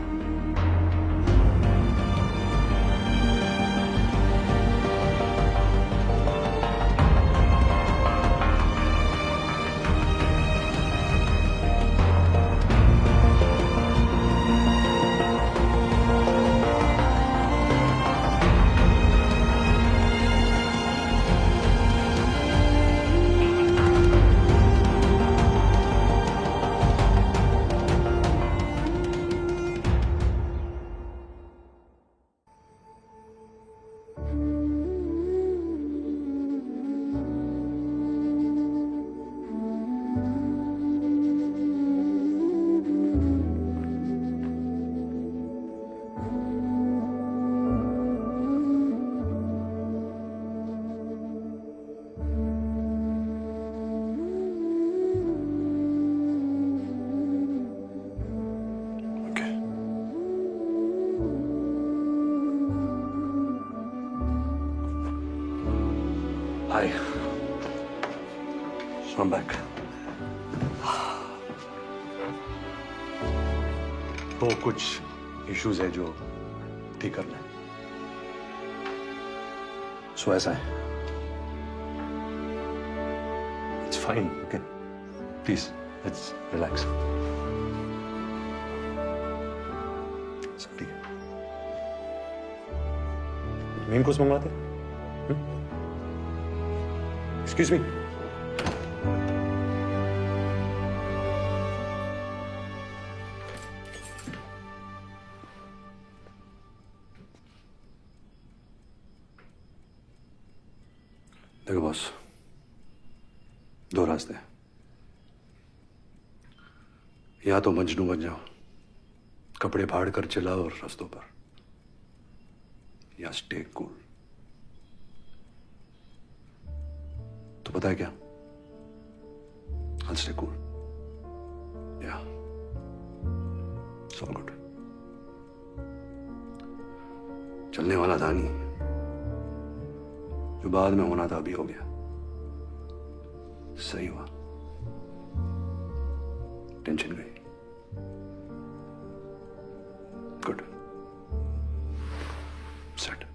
Hi. I'm back. वो कुछ इश्यूज है जो ठीक करना है। सो ऐसा है। It's fine, okay? Please, let's relax. सब ठीक है। मेन कोर्स मंगवाते हैं? Excuse me. देखो बॉस, दो रास्ते हैं। या तो मजनू बन जाओ, कपड़े फाड़ कर चलाओ और रास्तों पर, या स्टे कूल। तो पता है क्या? I'll stay cool. Yeah. It's all good. चलने वाला था नहीं, जो बाद में होना था अभी हो गया। सही हुआ, टेंशन गई। Good, set.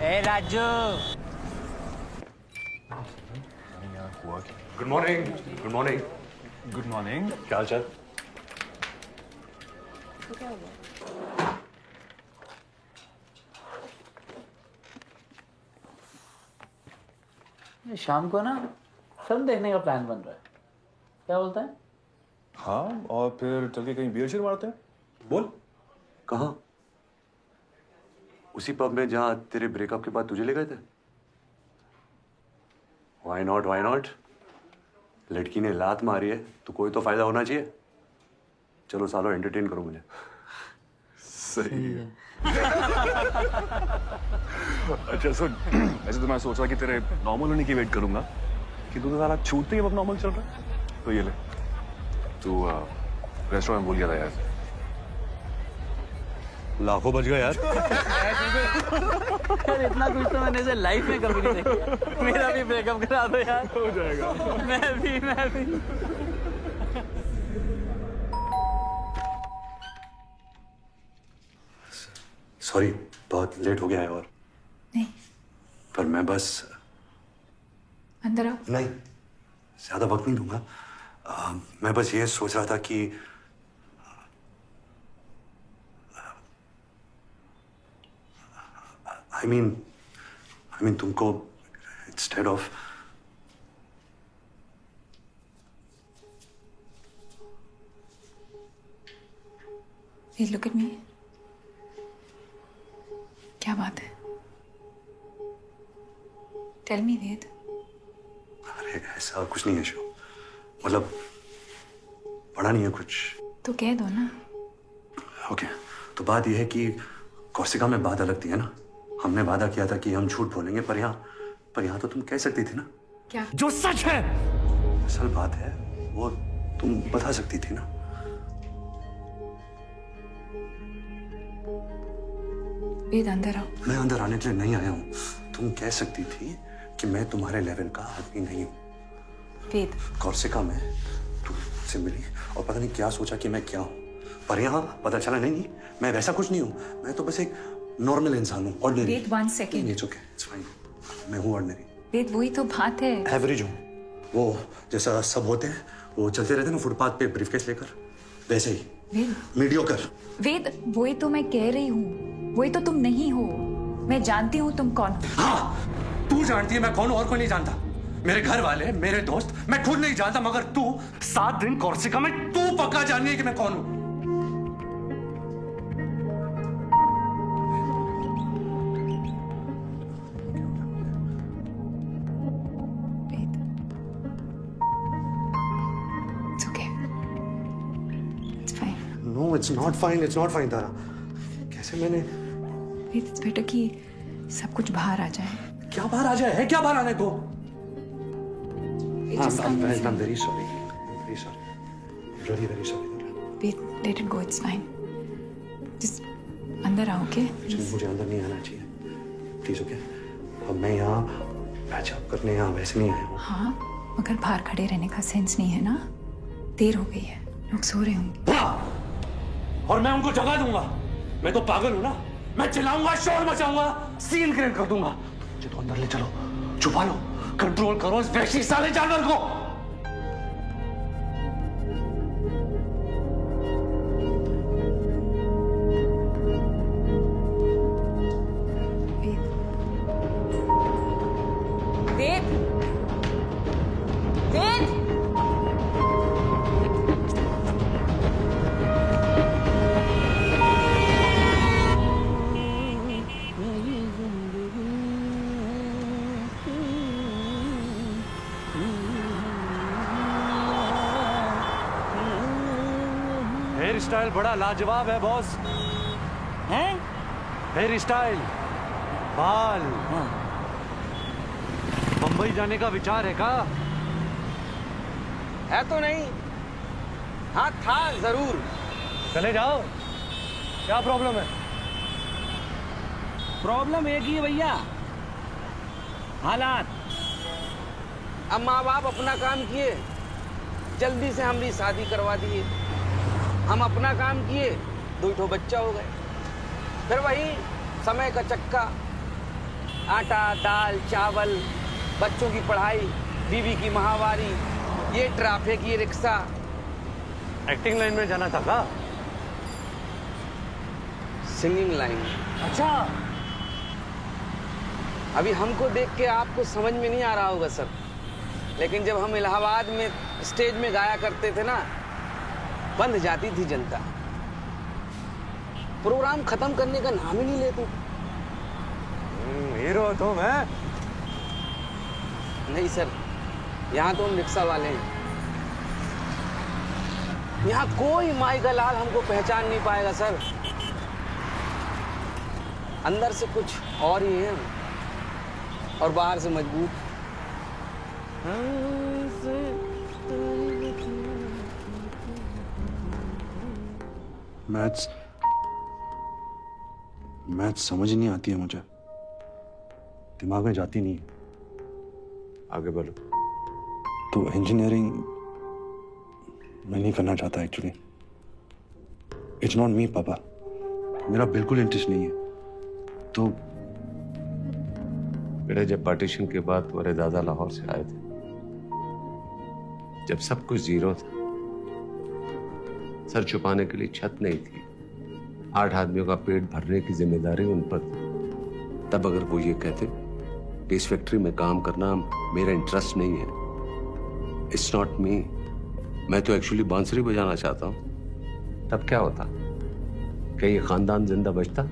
ए Raju, good morning. Good morning. Good morning. क्या हाल चाल? शाम को ना फिल्म देखने का प्लान बन रहा है, क्या बोलता है? हाँ, और फिर चल के कहीं बियर शियर मारते हैं। बोल, कहाँ? उसी पब में जहाँ तेरे ब्रेकअप के बाद तुझे ले गए थे? Why not? Why not? लड़की ने लात मारी है तो कोई तो फायदा होना चाहिए। चलो सालों एंटरटेन करो मुझे। सही है। अच्छा सुन, ऐसे तो मैं सोच रहा कि तेरे नॉर्मल होने की वेट करूंगा कि तू तो सारा छूटते ही अब नॉर्मल चल रहा है। तो ये ले, तू रेस्टोरेंट भूल गया था यार। लाखों बच गए यार। यार इतना कुछ तो मैंने से लाइफ में कभी नहीं देखा। मेरा भी ब्रेकअप करा दो यार। हो जाएगा। मैं भी। सॉरी, बहुत लेट हो गया है। और नहीं, पर मैं बस अंदर आओ। नहीं, ज्यादा वक्त नहीं दूंगा। मैं बस ये सोच रहा था कि I mean तुमको instead of Please look at me. क्या बात है? Tell me, वेद। अरे ऐसा कुछ नहीं है शो, मतलब पढ़ा नहीं है कुछ। तो कह दो ना। ओके, तो बात यह है कि कोर्सिका में बात अलग थी है ना। हमने वादा किया था कि हम झूठ बोलेंगे, पर यहाँ तो तुम कह सकती थी ना। क्या? जो सच है। असल बात है वो तुम बता सकती थी ना। वेद अंदर आओ। मैं अंदर आने के लिए नहीं आया हूँ। तुम कह सकती थी कि मैं तुम्हारे लेवल का आदमी नहीं हूँ। वेद, कोर्सिका में तू मुझसे मिली और पता नहीं क्या सोचा कि मैं क्या हूँ, पर यहाँ पता चला नहीं, मैं वैसा कुछ नहीं हूँ। मैं तो बस एक नॉर्मल इंसान हूँ, ordinary. Ved, 1 second. It's okay, it's fine. मैं हूँ ऑर्डिनरी। वेद, वही तो बात है। एवरेज हूँ, वो जैसा सब होते हैं, वो चलते रहते हैं ना फुटपाथ पे ब्रीफकेस लेकर, वैसे ही। वेद, मीडियोकर। वेद, वही तो मैं कह रही हूँ, वही तो तुम नहीं हो। मैं जानती हूँ तुम कौन हो। हाँ, तू जानती है मैं कौन हूँ और कोई नहीं जानता। मेरे घर वाले, मेरे दोस्त, मैं खुद नहीं जानता, मगर तू 7 दिन कोर्सिका में तू पक्का जाननी है कि मैं कौन हूँ। It's okay. It's fine. No, it's not fine. It's not fine, तारा। कैसे मैंने? वेद, it's better कि सब कुछ बाहर आ जाए। क्या बाहर आ जाए? है क्या बाहर आने को? I'm very sorry. I'm very sorry. Really very sorry. Wait, let it go. It's fine. Just अंदर आओ, okay? मुझे अंदर नहीं आना चाहिए, प्लीज। ओके, अब मैं यहाँ पैचअप करने यहाँ वैसे नहीं आया हूँ। हाँ, मगर बाहर खड़े रहने का सेंस नहीं है ना। देर हो गई है, लोग सो रहे होंगे। और मैं उनको जगा दूंगा। मैं तो पागल हूँ ना। मैं चिल्लाऊंगा, शोर मचाऊंगा, सीन क्रिएट कर दूंगा। मुझे तो अंदर ले चलो, छुपा लो, कंट्रोल करो इस वैसी साले जानवर को। वेद, वेद, हेयर स्टाइल बड़ा लाजवाब है बॉस। हैं? हेयर स्टाइल, बाल। बंबई जाने का विचार है का? है तो नहीं, हाँ था जरूर। चले जाओ, क्या प्रॉब्लम है? प्रॉब्लम एक ही है भैया, हालात। अब माँ बाप अपना काम किए, जल्दी से हमारी शादी करवा दिए। हम अपना काम किए, 2 बच्चा हो गए। फिर वही समय का चक्का, आटा दाल चावल, बच्चों की पढ़ाई, बीवी की माहवारी, ये ट्रैफिक, ये रिक्शा। एक्टिंग लाइन में जाना था का? Singing line. अच्छा, अभी हमको देख के आपको समझ में नहीं आ रहा होगा सर, लेकिन जब हम इलाहाबाद में स्टेज में गाया करते थे ना, बंध जाती थी जनता। प्रोग्राम खत्म करने का नाम ही नहीं लेती। हीरो तो मैं। नहीं सर, यहाँ तो हम रिक्शा वाले हैं। यहाँ कोई माई का लाल हमको पहचान नहीं पाएगा सर। अंदर से कुछ और ही है और बाहर से मजबूत। मैथ्स समझ नहीं आती है मुझे, दिमाग में जाती नहीं है। आगे बढ़ो। तो इंजीनियरिंग मैं नहीं करना चाहता एक्चुअली। इट्स नॉट मी पापा, मेरा बिल्कुल इंटरेस्ट नहीं है। तो बेटा, जब पार्टीशन के बाद तुम्हारे दादा लाहौर से आए थे, जब सब कुछ जीरो था, सर छुपाने के लिए छत नहीं थी, 8 आदमियों का पेट भरने की जिम्मेदारी उन पर थी, तब अगर वो ये कहते कि इस फैक्ट्री में काम करना मेरा इंटरेस्ट नहीं है, इट्स नॉट मी, मैं तो एक्चुअली बांसुरी बजाना चाहता हूं, तब क्या होता? क्या ये खानदान जिंदा बचता?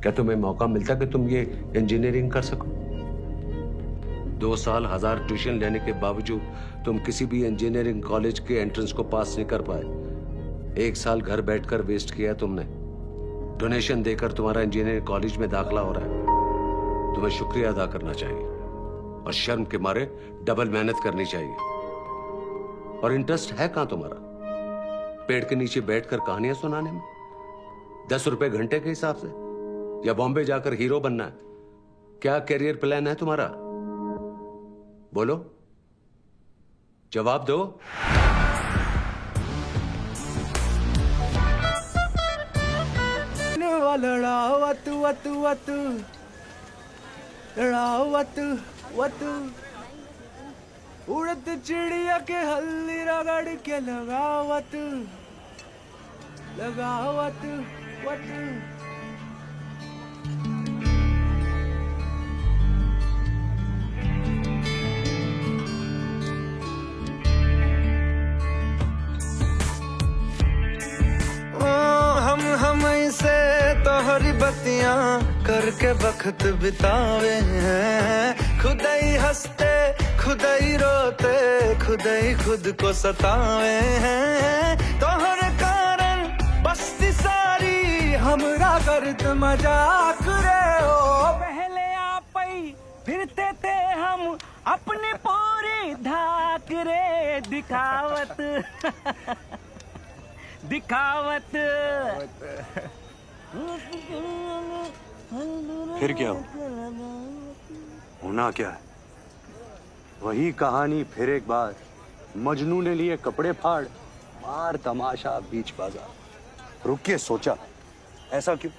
क्या तुम्हें मौका मिलता कि तुम ये इंजीनियरिंग कर सको? 2 साल 1000 ट्यूशन लेने के बावजूद तुम किसी भी इंजीनियरिंग कॉलेज के एंट्रेंस को पास नहीं कर पाए। 1 साल घर बैठकर वेस्ट किया तुमने। डोनेशन देकर तुम्हारा इंजीनियरिंग कॉलेज में दाखिला हो रहा है। तुम्हें शुक्रिया अदा करना चाहिए और शर्म के मारे डबल मेहनत करनी चाहिए। और इंटरेस्ट है कहां तुम्हारा? पेड़ के नीचे बैठकर कहानियां सुनाने में, 10 रुपए घंटे के हिसाब से, या बॉम्बे जाकर हीरो बनना है? क्या करियर प्लान है तुम्हारा? बोलो, जवाब दो। लड़ाओ वतु वतु वतु, लड़ाओ वतु वतु, उड़द चिड़िया के हल्दी रगड़ के लगाओ वतु, लगाओ वतु वतु। हम से तोहरी बत्तियां करके वक्त बितावे हैं, खुद ही हंसते खुद ही रोते खुद ही खुद को सतावे हैं। तोहरे कारण बस्ती सारी हमरा करत मजाक रे हो। पहले आप ही फिरते थे हम अपनी पूरी धाक रे, दिखावत दिखावत। फिर क्या होना क्या है? वही कहानी फिर एक बार। मजनू ने लिए कपड़े फाड़, मार तमाशा बीच बाजार। रुक के सोचा, ऐसा क्यों?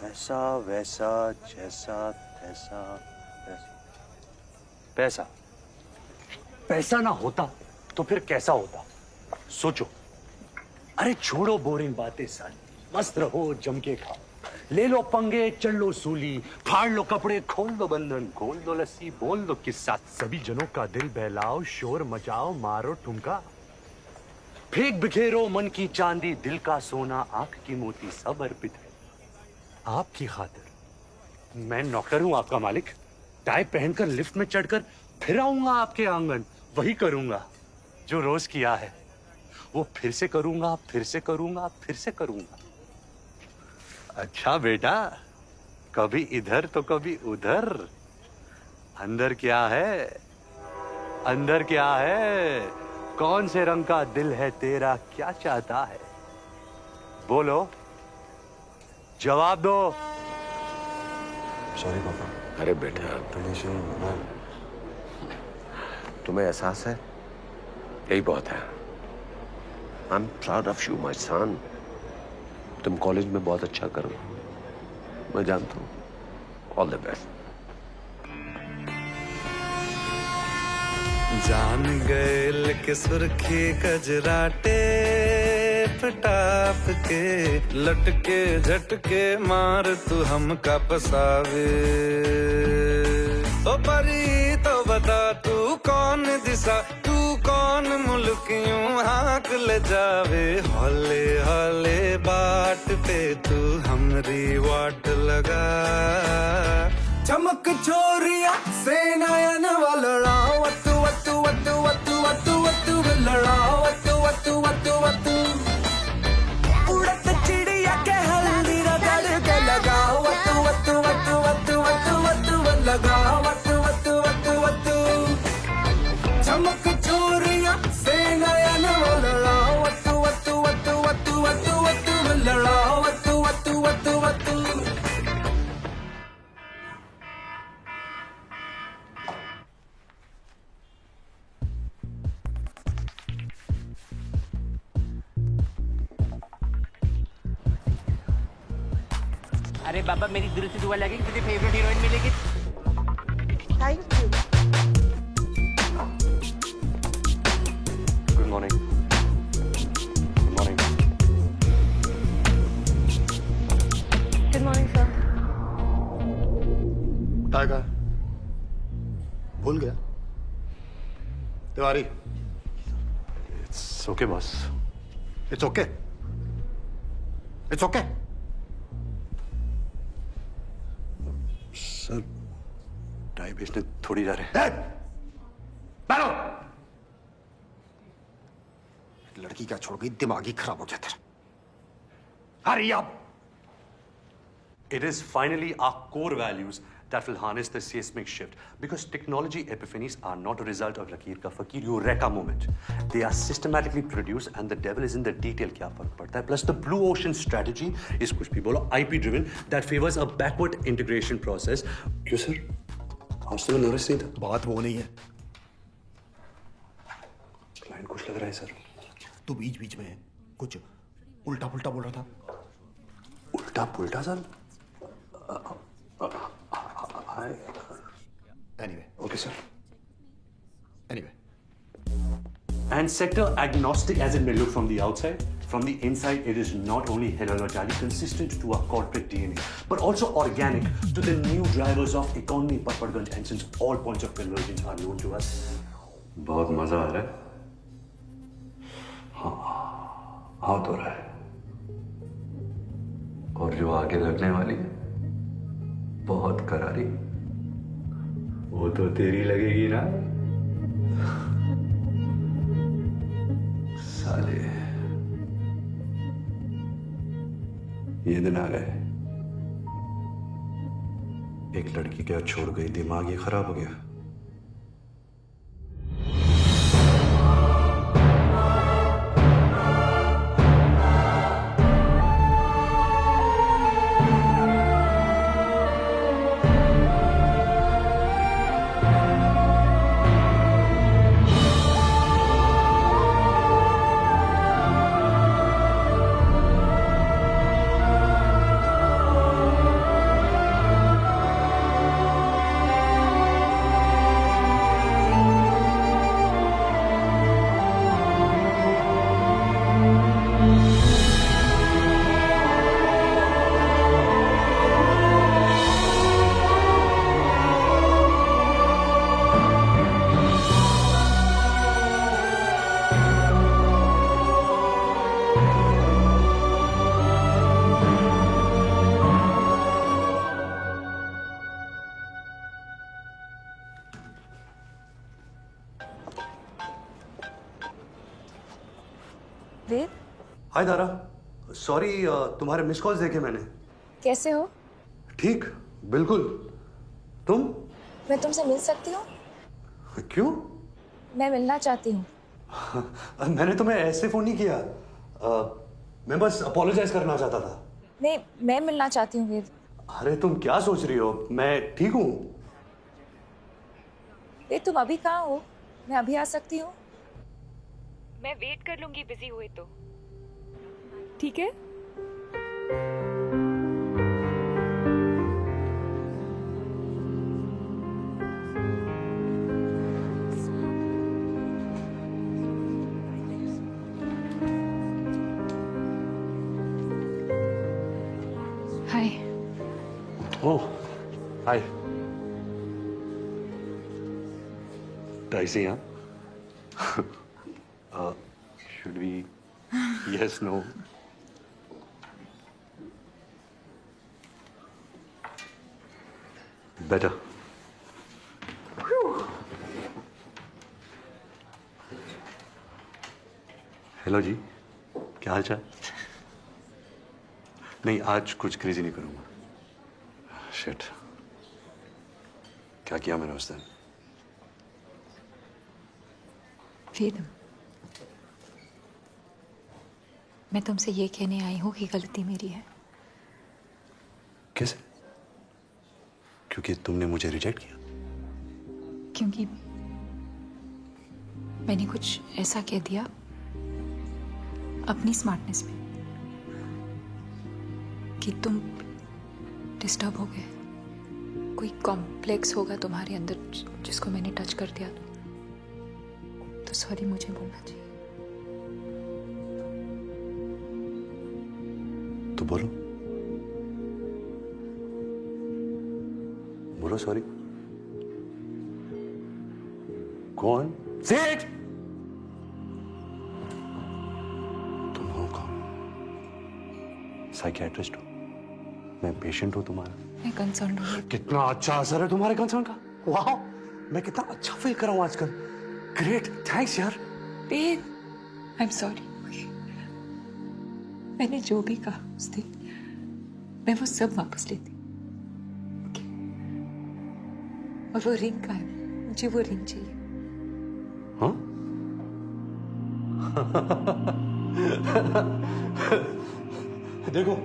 ऐसा वैसा जैसा तैसा पैसा। पैसा ना होता तो फिर कैसा होता? सोचो। अरे छोड़ो बोरिंग बातें साली, मस्त रहो जम के खाओ, ले लो पंगे चल लो सूली, फाड़ लो कपड़े खोल दो बंधन, खोल दो लस्सी बोल दो किस्सा। सभी जनों का दिल बहलाओ, शोर मचाओ, मारो ठुमका, फेंक बिखेरो मन की चांदी, दिल का सोना आंख की मोती सब अर्पित है आपकी खातिर। मैं नौकर हूं आपका मालिक, टाई पहनकर लिफ्ट में चढ़कर फिर आऊंगा आपके आंगन। वही करूंगा जो रोज किया है, वो फिर से करूंगा, फिर से करूंगा, फिर से करूंगा। अच्छा बेटा, कभी इधर तो कभी उधर। अंदर क्या है? अंदर क्या है? कौन से रंग का दिल है तेरा, क्या चाहता है? बोलो, जवाब दो। सॉरी पापा। अरे बेटा, तुम्हें एहसास है, यही बहुत है। I'm proud of you, my son. तुम कॉलेज में बहुत अच्छा करो, मैं जानता हूँ। All the best. जान गए के सुर्खी कजराटे पटाप के, लटके झटके मार तू हमका पसावे। ओ परी तो बता तू कौन दिशा, तू कौन मुल्क यूं हाँक ले जावे। हौले हौले बाट पे तू हमरी वाट लगा, चमक छोरिया से नयन वालड़ा वतु वतु वतु वतु वतु वतु लड़ा वतु वतु वतु वतु उड़त चिड़िया के हल्दी रगड़ के लगा वतु वतु वतु वतु वतु वतु लगा वतु वतु वतु वतु चमक छोरिया से नयन वालड़ा वतु वतु वतु वतु वतु वतु लड़ा वतु वतु वतु वतु अरे बाबा मेरी दिल से दुआ लगेगी तुझे फेवरेट हीरोइन मिलेगी। Thank you. Good morning. Good morning. Good morning, sir. Tiger भूल गया Tiwari. It's okay boss. It's okay. It's okay. Sir tie बेचने थोड़ी जा रहे हैं। बैठो। लड़की क्या छोड़ गई, दिमाग ही खराब हो गया तेरा। हरी अब। It is finally our core values that will harness the seismic shift. Because technology epiphanies are not a result of Lakir ka Fakir Eureka moment. They are systematically produced and the devil is in the detail. क्या फर्क पड़ता है? Plus the blue ocean strategy is कुछ भी बोलो IP driven that favors a backward integration process. क्यों सर? आज तो मैं नर्वस नहीं था। बात वो नहीं है। क्लाइंट कुछ लग रहा है सर। तू बीच बीच में कुछ उल्टा पुल्टा बोल रहा था। उल्टा पुल्टा sir? Anyway. Okay, sir. Anyway. And sector agnostic as it may look from the outside, from the inside, it is not only heterologically consistent to our corporate DNA, but also organic to the new drivers of economy, Patparganj, and since all points of convergence are known to us. बहुत मजा आ रहा है। हाँ तो रहा है। और जो आगे लगने वाली है, बहुत करारी, वो तो तेरी लगेगी ना साले। ये दिन आ गए। एक लड़की क्या छोड़ गई, दिमाग ही खराब हो गया। वेद, हाय दारा, सॉरी तुम्हारे मिस कॉल्स देखे मैंने। कैसे हो? ठीक, बिल्कुल। तुम? मैं तुमसे मिल सकती हूँ? क्यों? मैं मिलना चाहती हूँ। मैंने तुम्हें ऐसे फोन नहीं किया। मैं बस अपोलोजाइज करना चाहता था। नहीं, मैं मिलना चाहती हूँ वेद। अरे तुम क्या सोच रही हो? मैं ठीक हूँ। वेद, तुम अभी कहाँ हो? मैं अभी आ सकती हूँ? मैं वेट कर लूंगी बिजी हुए तो। ठीक है? Hi. Oh, hi. Dicey, huh? Should we? Yes, no. Better. Hello जी, क्या हाल चाल? नहीं, आज कुछ क्रेजी नहीं करूंगा। शिट, क्या किया मैंने उस दिन? वेद, मैं तुमसे ये कहने आई हूँ कि गलती मेरी है। कैसे? क्योंकि तुमने मुझे रिजेक्ट किया? क्योंकि मैंने कुछ ऐसा कह दिया अपनी स्मार्टनेस में कि तुम डिस्टर्ब हो गए। कोई कॉम्प्लेक्स होगा तुम्हारे अंदर जिसको मैंने टच कर दिया, तो सॉरी मुझे बोलना चाहिए। तो बोलो, बोलो सॉरी। कौन? से इट। तुम हो कौन? साइकियाट्रिस्ट हो? मैं पेशेंट हूं तुम्हारा। मैं कंसर्न हूँ। कितना अच्छा असर है तुम्हारे कंसर्न का। वाह, मैं कितना अच्छा फील कर रहा हूं आजकल। ग्रेट, थैंक्स यार। I am sorry. मैंने जो भी कहा उस दिन, मैं वो सब वापस लेती। और वो रिंग का है, मुझे वो रिंग चाहिए। हाँ? देखो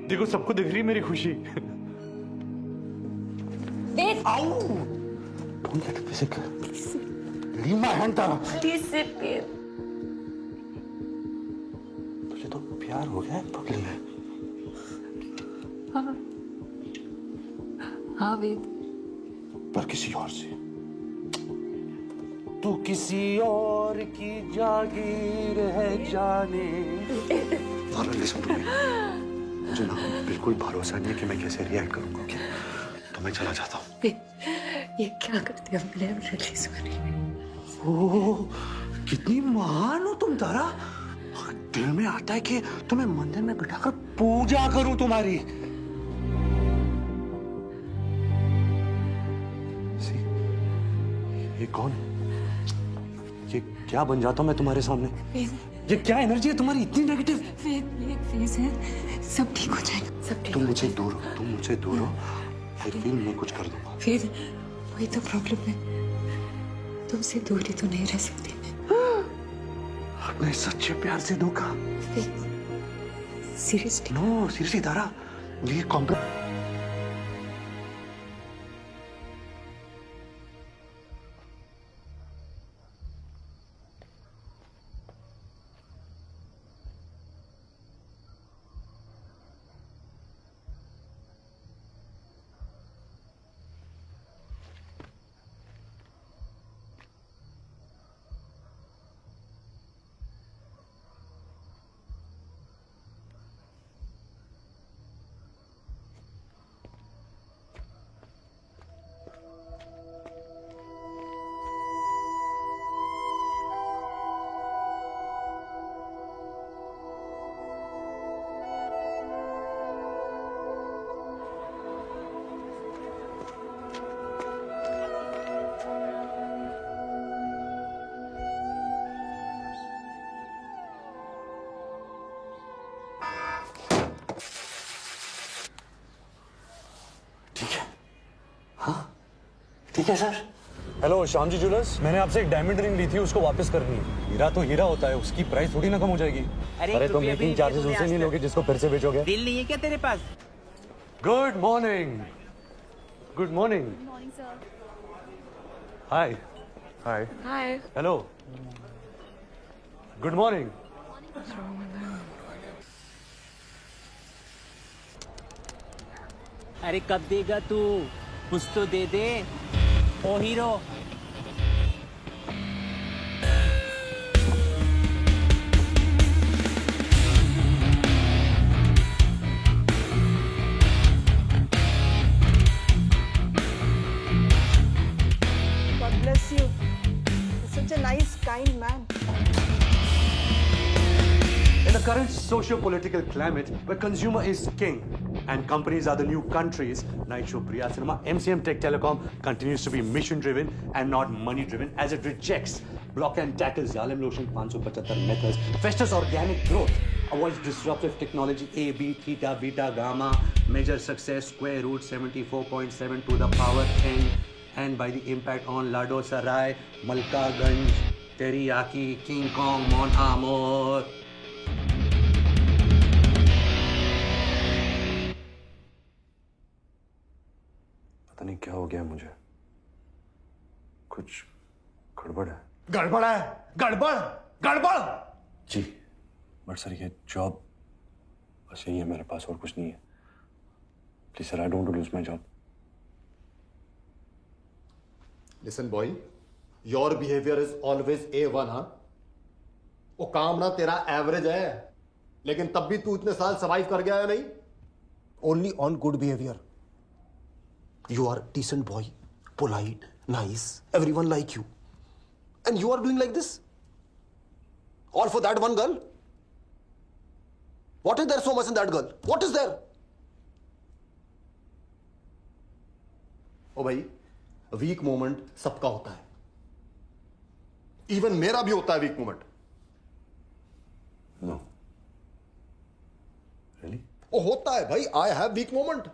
देखो, सबको दिख रही मेरी खुशी। Ow! Don't get physical. Leave my hand, Tara. Please sit, babe. तुझे तो प्यार हो गया है पगली में। हाँ, हाँ वेद। पर किसी और से। तू किसी और की जागीर है जाने। Tara, listen to me. मुझे ना बिल्कुल भरोसा नहीं है कि मैं कैसे रिएक्ट करूंगा। क्या? तो मैं चला जाता हूँ। ये क्या करते हो? मैं रियली सॉरी। ओह, कितनी महान हो तुम तारा। दिल में आता है कि तुम्हें मंदिर में बिठाकर पूजा करूं तुम्हारी। ये कौन? ये क्या बन जाता हूं मैं तुम्हारे सामने? ये क्या एनर्जी है तुम्हारी इतनी नेगेटिव? ये एक फेज है, सब ठीक हो जाएगा, सब ठीक। तुम मुझसे दूर हो, तुम मुझसे दूर हो। आई फील मैं कुछ कर दूंगा। फिर वही तो प्रॉब्लम है, तुमसे दूरी तो नहीं रह सकती मैं। अपने सच्चे प्यार से धोखा। सीरियसली? नो सीरियसली तारा, ये कॉम्प्लेक्स। ठीक है sir. Hello Shyam ji jewellers, मैंने आपसे एक डायमंड रिंग ली थी, उसको वापस करनी है। हीरा तो हीरा होता है, उसकी प्राइस थोड़ी ना कम हो जाएगी। अरे तो मेकिंग चार्जेस उसे नहीं लोगे जिसको फिर से बेचोगे? दिल नहीं है क्या तेरे पास? Good morning. Good morning. Morning sir. Hi hi hi. Hello, good morning. अरे कब देगा तू? कुछ तो दे दे ओ hero. God bless you. You're such a nice, kind man. In the current socio-political climate where consumer is king and companies are the new countries, Night Show, Priya Cinema, MCM Tech Telecom continues to be mission-driven and not money-driven as it rejects block and tackle Xylem Lotion 575 methods, fosters organic growth, avoids disruptive technology A, B, theta, beta, gamma, measure success, square root 74.7 to the power n, and by the impact on Lado Sarai, Malkaganj, Teriyaki, King Kong, Mon Amour. पता नहीं क्या हो गया मुझे, कुछ गड़बड़ है। गड़बड़ है, गड़बड़ गड़बड़। जी बट सर ये जॉब बस यही है मेरे पास, और कुछ नहीं है। Please sir, I don't want to lose my job. Listen boy, your behaviour is always A1, हाँ। वो काम ना तेरा एवरेज है, लेकिन तब भी तू इतने साल सर्वाइव कर गया है नहीं? Only on good behaviour. You are decent boy, polite, nice, everyone like you, and you are doing like this all for that one girl. What is there so much in that girl? What is there? ओ भाई, वीक मोमेंट सबका होता है, इवन मेरा भी होता है weak moment. No really? Oh होता है भाई, आई हैव वीक मोमेंट,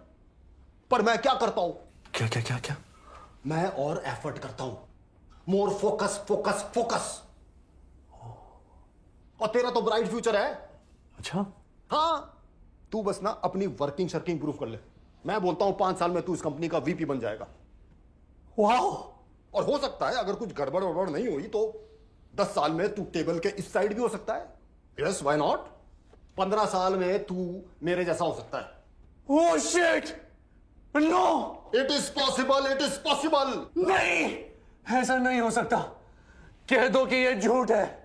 पर मैं क्या करता हूं? क्या क्या क्या क्या? मैं और एफर्ट करता हूं, मोर फोकस फोकस फोकस। और तेरा तो ब्राइट फ्यूचर है। अच्छा हाँ, तू बस ना अपनी वर्किंग शर्किंग प्रूव कर ले। मैं बोलता हूं 5 साल में तू इस कंपनी का VP बन जाएगा। वाओ! और हो सकता है अगर कुछ गड़बड़ वड़बड़ नहीं हुई तो 10 साल में तू टेबल के इस साइड भी हो सकता है। Yes, why not? 15 साल में तू मेरे जैसा हो सकता है। Oh shit! No! It is possible, it is possible. नहीं, ऐसा नहीं हो सकता। कह दो कि यह झूठ है।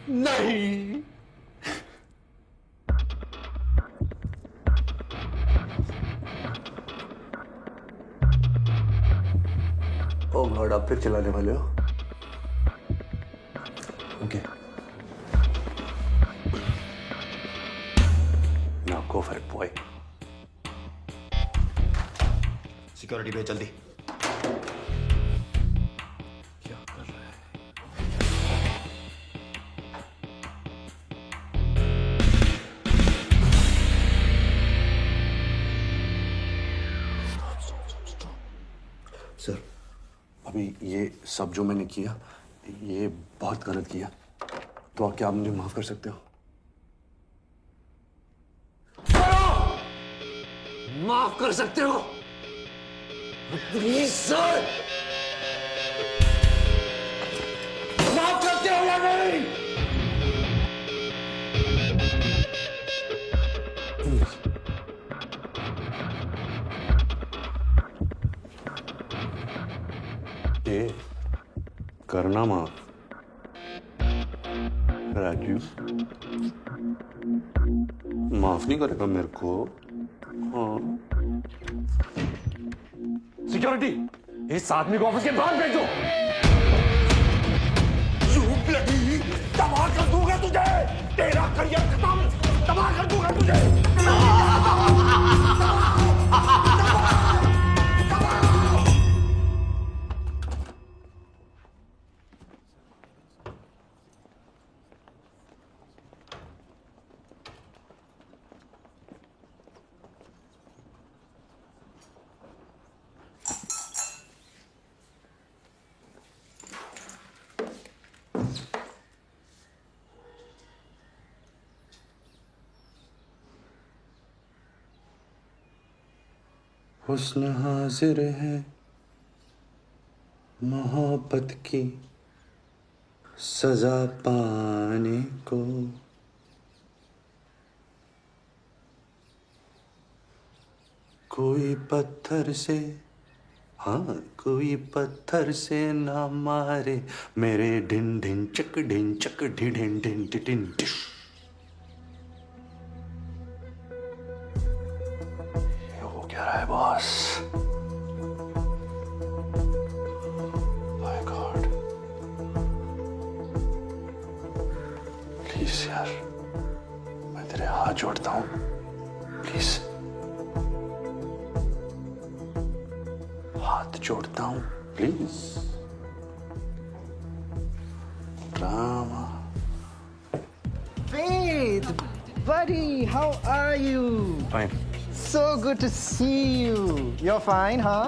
नहीं। ओह गॉड, आप फिर चलाने वाले हो? Okay, now go for it boy. Security पे जल्दी। सर, अभी ये सब जो मैंने किया, ये बहुत गलत किया, तो क्या आप मुझे माफ कर सकते हो? माफ कर सकते हो प्लीज सर? माफ करते हो या नहीं? ये करना माफ राजू, माफ नहीं करेगा मेरे को। हाँ। सिक्योरिटी, इस आदमी को ऑफिस के बाहर भेज दो। तबाह कर दूंगा तुझे, तेरा करियर खत्म, तबाह कर दूंगा तुझे। हुस्न हाजिर है मोहब्बत की सजा पाने को, कोई पत्थर से, हाँ कोई पत्थर से ना मारे मेरे ढिन ढिन चक ढिन ढिन ढिन ढिन ढिश। क्या रहा है बॉस? माय गॉड, प्लीज यार, मैं तेरे हाथ जोड़ता हूँ, प्लीज हाथ जोड़ता हूँ, please. Rama. Faith, buddy, how are you? Fine. So good to see you. You're fine, huh?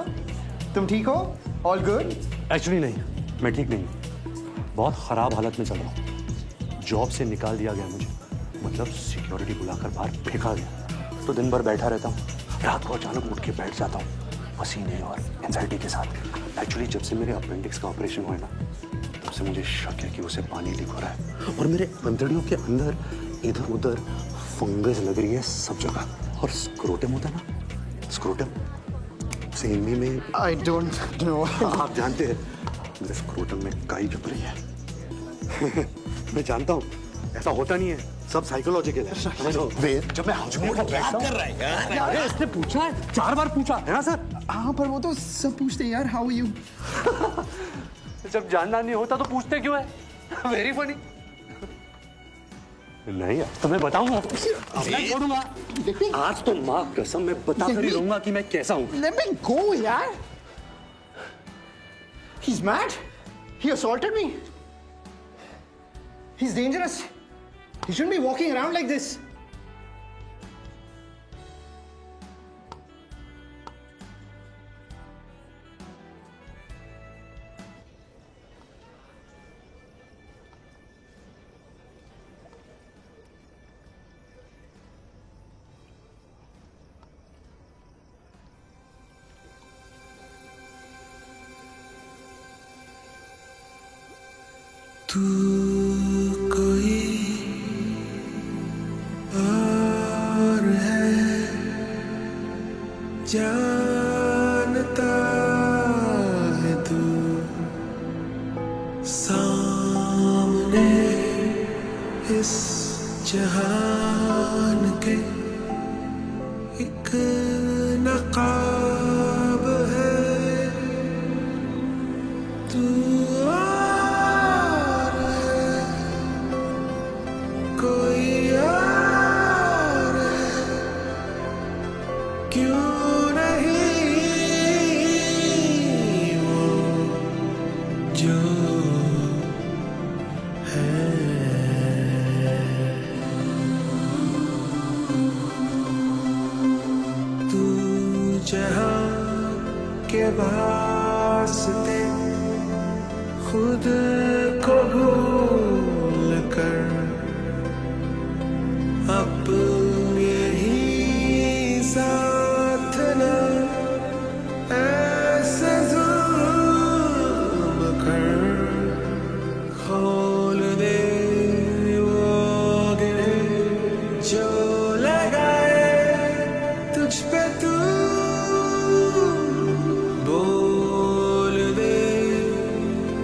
तुम ठीक हो? All good? एक्चुअली नहीं, मैं ठीक नहीं, बहुत खराब हालत में चल रहा हूँ। जॉब से निकाल दिया गया मुझे, मतलब सिक्योरिटी बुलाकर बाहर फेंका गया। तो दिन भर बैठा रहता हूँ, रात को अचानक उठ के बैठ जाता हूँ, पसीने और एंजाइटी के साथ। एक्चुअली जब से मेरे अपेंडिक्स का ऑपरेशन हुआ है ना, तब से मुझे शक है कि उसे पानी लीक हो रहा है और मेरे अंतड़ियों के अंदर इधर उधर फंगस लग रही है सब जगह। और स्क्रोटम होता है ना, स्क्रोटम, उसे हिंदी में I don't know. आप जानते हैं, मेरे स्क्रोटम में काई जम रही है। मैं जानता हूँ ऐसा होता नहीं है, सब साइकोलॉजिकल है। जब मैं कर रहा है यार? अरे इसने पूछा है, 4 बार पूछा है ना सर। हाँ, पर वो तो सब पूछते हैं यार, how are you? जब जानना नहीं होता तो पूछते क्यों है? Very funny. नहीं यार, तो मैं बताऊंगा, मैं छोड़ूंगा। आज तो माँ कसम मैं बता कर ही रहूंगा कि मैं कैसा हूँ। Let me go, यार। He's mad. He assaulted me. He's dangerous. He shouldn't be walking around like this. तू कोई और है, जानता है तू, सामने इस जहान के एक नकाब है। तू कोई और है, क्यों नहीं वो जो है। तू जहां के वास्ते खुद को भूल कर अपने ही साथ न ऐसे जुल्म कर, खोल दे वो गिरे जो लगाए तुझ पे तू, बोल दे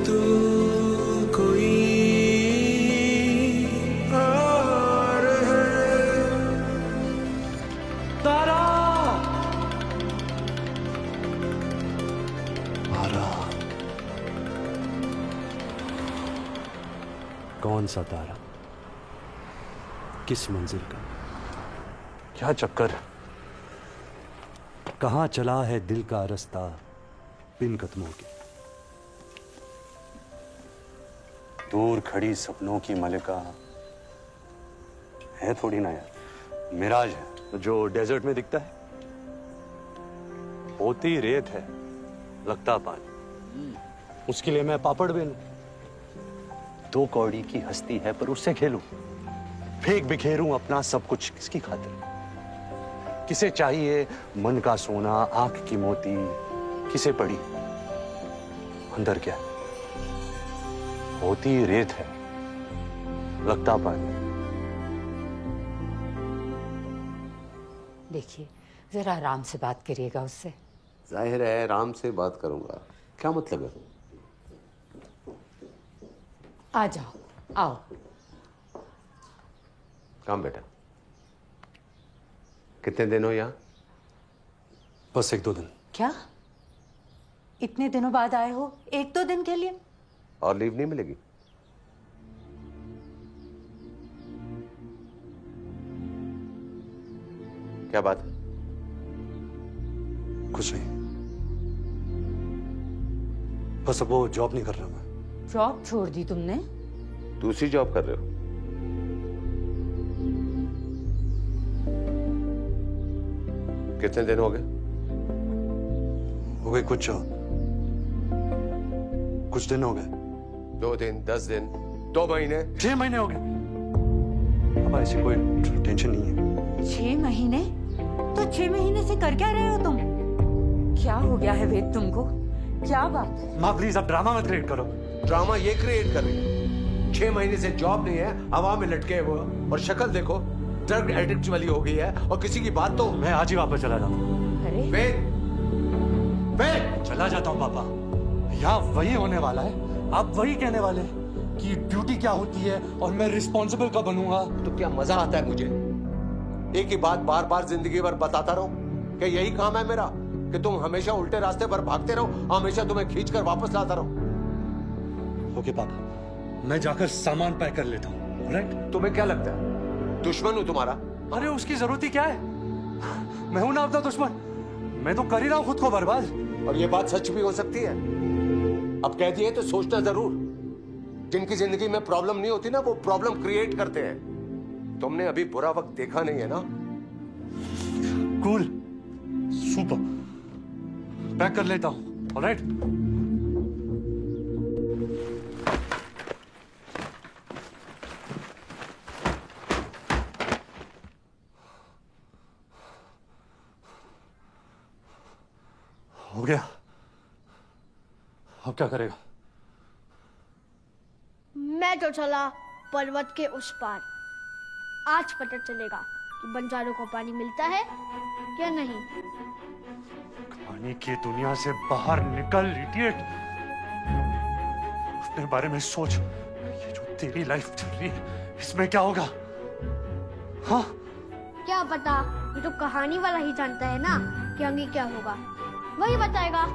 तू कोई और है। तारा तारा, कौन सा तारा, किस मंजिल का, क्या चक्कर, कहां चला है दिल का रास्ता बिन कदमों के। दूर खड़ी सपनों की मलिका है थोड़ी ना यार, मिराज है जो डेजर्ट में दिखता है। होती रेत है, लगता पानी, उसके लिए मैं पापड़ बेलूं। 2 कौड़ी की हस्ती है पर उससे खेलूं, फेंक बिखेरूं अपना सब कुछ किसकी खातिर। किसे चाहिए मन का सोना, आंख की मोती, किसे पड़ी अंदर क्या है? होती रेत है, लगता पानी। देखिए, जरा आराम से बात करिएगा उससे। जाहिर है आराम से बात करूंगा, क्या मतलब है? आ जाओ, आओ। काम बेटा, कितने दिन हो यहाँ? बस 1-2 दिन। क्या इतने दिनों बाद आए हो? 1-2 दिन के लिए? और लीव नहीं मिलेगी? क्या बात? कुछ नहीं, बस अब वो जॉब नहीं कर रहा मैं। जॉब छोड़ दी तुमने? दूसरी जॉब कर रहे हो? कितने दिन हो गए? हो गए कुछ दिन हो गए। 2 दिन, 10 दिन, 2 महीने, 6 महीने हो गए। अब ऐसी कोई टेंशन नहीं है। 6 महीने? तो 6 महीने से कर क्या रहे हो तुम? क्या हो गया है वेद तुमको? क्या बात है? माँ प्लीज आप ड्रामा मत क्रिएट करो। ड्रामा ये क्रिएट कर रही है। 6 महीने से जॉब नहीं है, हवा में लटके हुए, और शक्ल देखो ड्रग एडिक्ट वाली हो गई है, और किसी की बात तो। मैं आज ही वापस चला जाता हूँ। अरे वेद, चला जाता हूँ पापा। यहाँ वही होने वाला है, आप वही कहने वाले कि ड्यूटी क्या होती है और मैं रिस्पॉन्सिबल कब बनूंगा। तो क्या मजा आता है मुझे एक ही बात बार बार जिंदगी भर बताता रहूं? क्या यही काम है मेरा कि तुम हमेशा उल्टे रास्ते पर भागते रहो, हमेशा तुम्हें खींचकर वापस लाता रहो? ओके पापा, मैं जाकर सामान पैक कर लेता हूँ। राइट? तुम्हें क्या लगता है दुश्मन हूं तुम्हारा? अरे उसकी जरूरत ही क्या है? मैं हूं ना अपना दुश्मन। मैं तो कर ही रहा हूं खुद को बर्बाद। और ये बात सच भी हो सकती है। अब कह दिए तो सोचना जरूर। जिनकी जिंदगी में प्रॉब्लम नहीं होती ना, वो प्रॉब्लम क्रिएट करते हैं। तुमने अभी बुरा वक्त देखा नहीं है ना? कूल, सुपर, पैक कर लेता हूं। ऑलराइट? हो गया। अब क्या करेगा? मैं तो चला पर्वत के उस पार। आज पता चलेगा कि बंजारों को पानी मिलता है या नहीं। पानी की दुनिया से बाहर निकल इडियट। अपने बारे में सोच। ये जो तेरी लाइफ चल रही है, इसमें क्या होगा? हाँ? क्या पता, ये तो कहानी वाला ही जानता है ना कि आगे क्या होगा, वही बताएगा।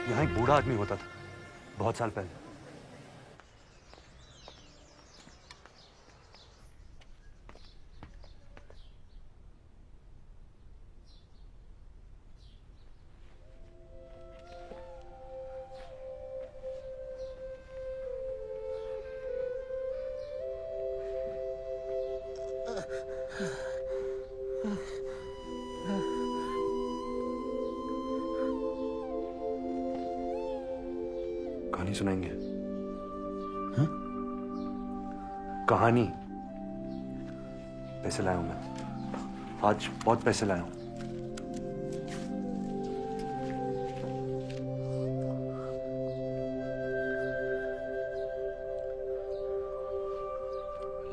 यहाँ एक बूढ़ा आदमी होता था बहुत साल पहले। कहानी सुनाएंगे? कहानी? पैसे लाया हूं मैं, आज बहुत पैसे लाया हूं।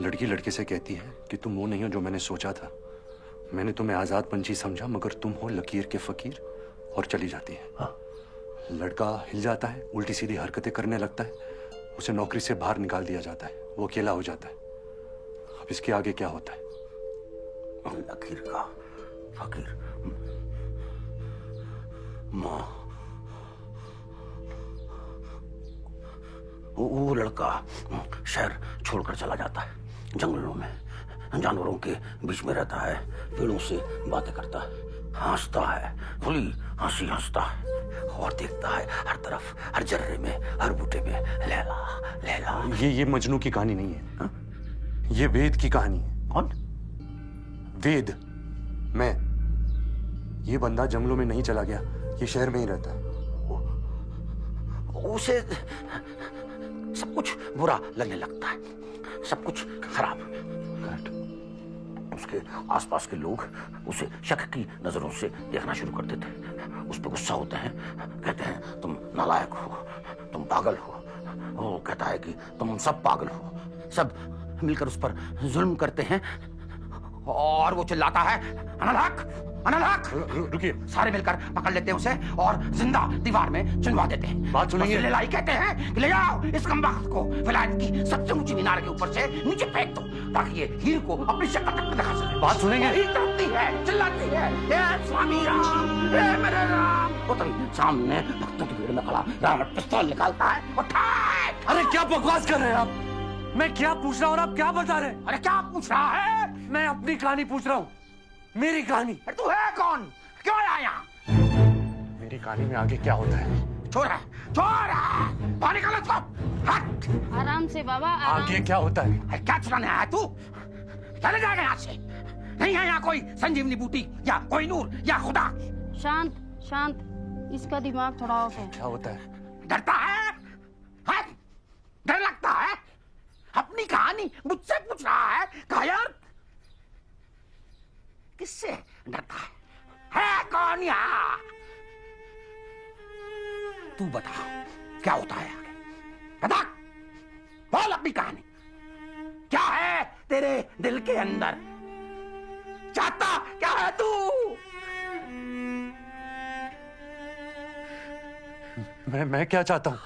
लड़की लड़के से कहती है कि तुम वो नहीं हो जो मैंने सोचा था। मैंने तुम्हें आजाद पंछी समझा, मगर तुम हो लकीर के फकीर, और चली जाती है। हाँ। लड़का हिल जाता है, उल्टी सीधी हरकतें करने लगता है, उसे नौकरी से बाहर निकाल दिया जाता है, वो अकेला हो जाता है। अब इसके आगे क्या होता है? लकीर का फकीर, माँ, वो लड़का शहर छोड़कर चला जाता है, जंगलों में जानवरों के बीच में रहता है, पेड़ों से बातें करता है, हंसता है, खुली हंसी हंसता है, और देखता है हर तरफ, हर जर्रे में, हर बूटे में लैला लैला। ये मजनू की कहानी नहीं है। हा? ये वेद की कहानी है। कौन? वेद, मैं। ये बंदा जंगलों में नहीं चला गया, ये शहर में ही रहता है। उसे सब कुछ बुरा लगने लगता है, सब कुछ खराब। उसके आसपास के लोग उसे शक की नजरों से देखना शुरू कर देते हैं, उस पर गुस्सा होते हैं, कहते हैं तुम नालायक हो, तुम पागल हो। वो कहता है कि तुम सब पागल हो, सब मिलकर उस पर जुल्म करते हैं, और वो चिल्लाता है नालायक, अनालाख! रुकिए, सारे मिलकर पकड़ लेते हैं उसे और जिंदा दीवार में चिनवा देते हैं। बात सुनेंगे? ले लाई कहते हैं कि ले जाओ इस कमबख्त को विलायत की सबसे ऊंची मीनार के ऊपर से नीचे फेंक दो ताकि ये हीर को अपनी शक्ल तक दिखा सके। बात सुनेंगे? हीर तड़पती है, चिल्लाती है, हे स्वामी राम, हे मेरे राम। वो तभी सामने भक्तों की भीड़ में खड़ा रावण पिस्तौल निकालता है और ठाक! अरे क्या बकवास कर रहे हैं आप? मैं क्या पूछ रहा हूँ और आप क्या बता रहे हैं? अरे क्या पूछ रहा है? मैं अपनी कहानी पूछ रहा हूँ, मेरी कहानी। तू है कौन? क्यों आया यहाँ? मेरी कहानी में आगे क्या होता है? छोड़ है, बाहर निकालो इसको। हट! आराम से बाबा, आराम। आगे क्या होता है? अरे क्या चुराने आया तू? चले जाएगा यहाँ से। नहीं है यहाँ कोई संजीवनी बूटी या कोई नूर या खुदा। शांत शांत, इसका दिमाग थोड़ा ऑफ है। क्या होता है? डरता है? डर लगता है? अपनी कहानी मुझसे पूछ रहा है? कायर! किससे डरता है कौन यहाँ? तू बता क्या होता है आगे? बता, बोल अपनी कहानी। क्या है तेरे दिल के अंदर? चाहता क्या है तू? मैं क्या चाहता हूँ?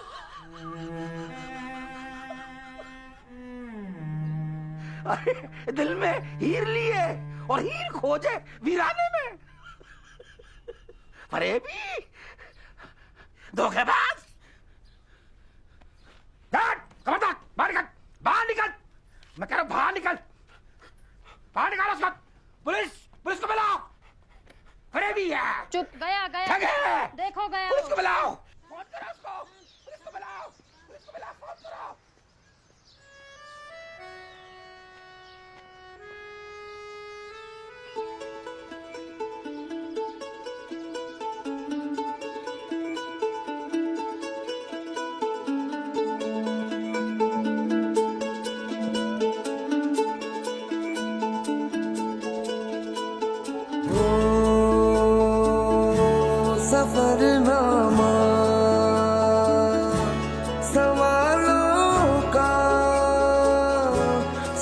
अरे दिल में हीर लिए और हीर खोजे वीराने में। फरेबी, धोखेबाज। खबरदार, बाहर निकल, बाहर निकल। मैं कह रहा हूं बाहर निकल, बाहर निकालो उसको। पुलिस को बुलाओ। फरेबी है। चुप, गया ठग है। देखो गया। पुलिस को बुलाओ, फोन करो उसको। पुलिस को बुलाओ, फोन करो। सफरनामा सवालों का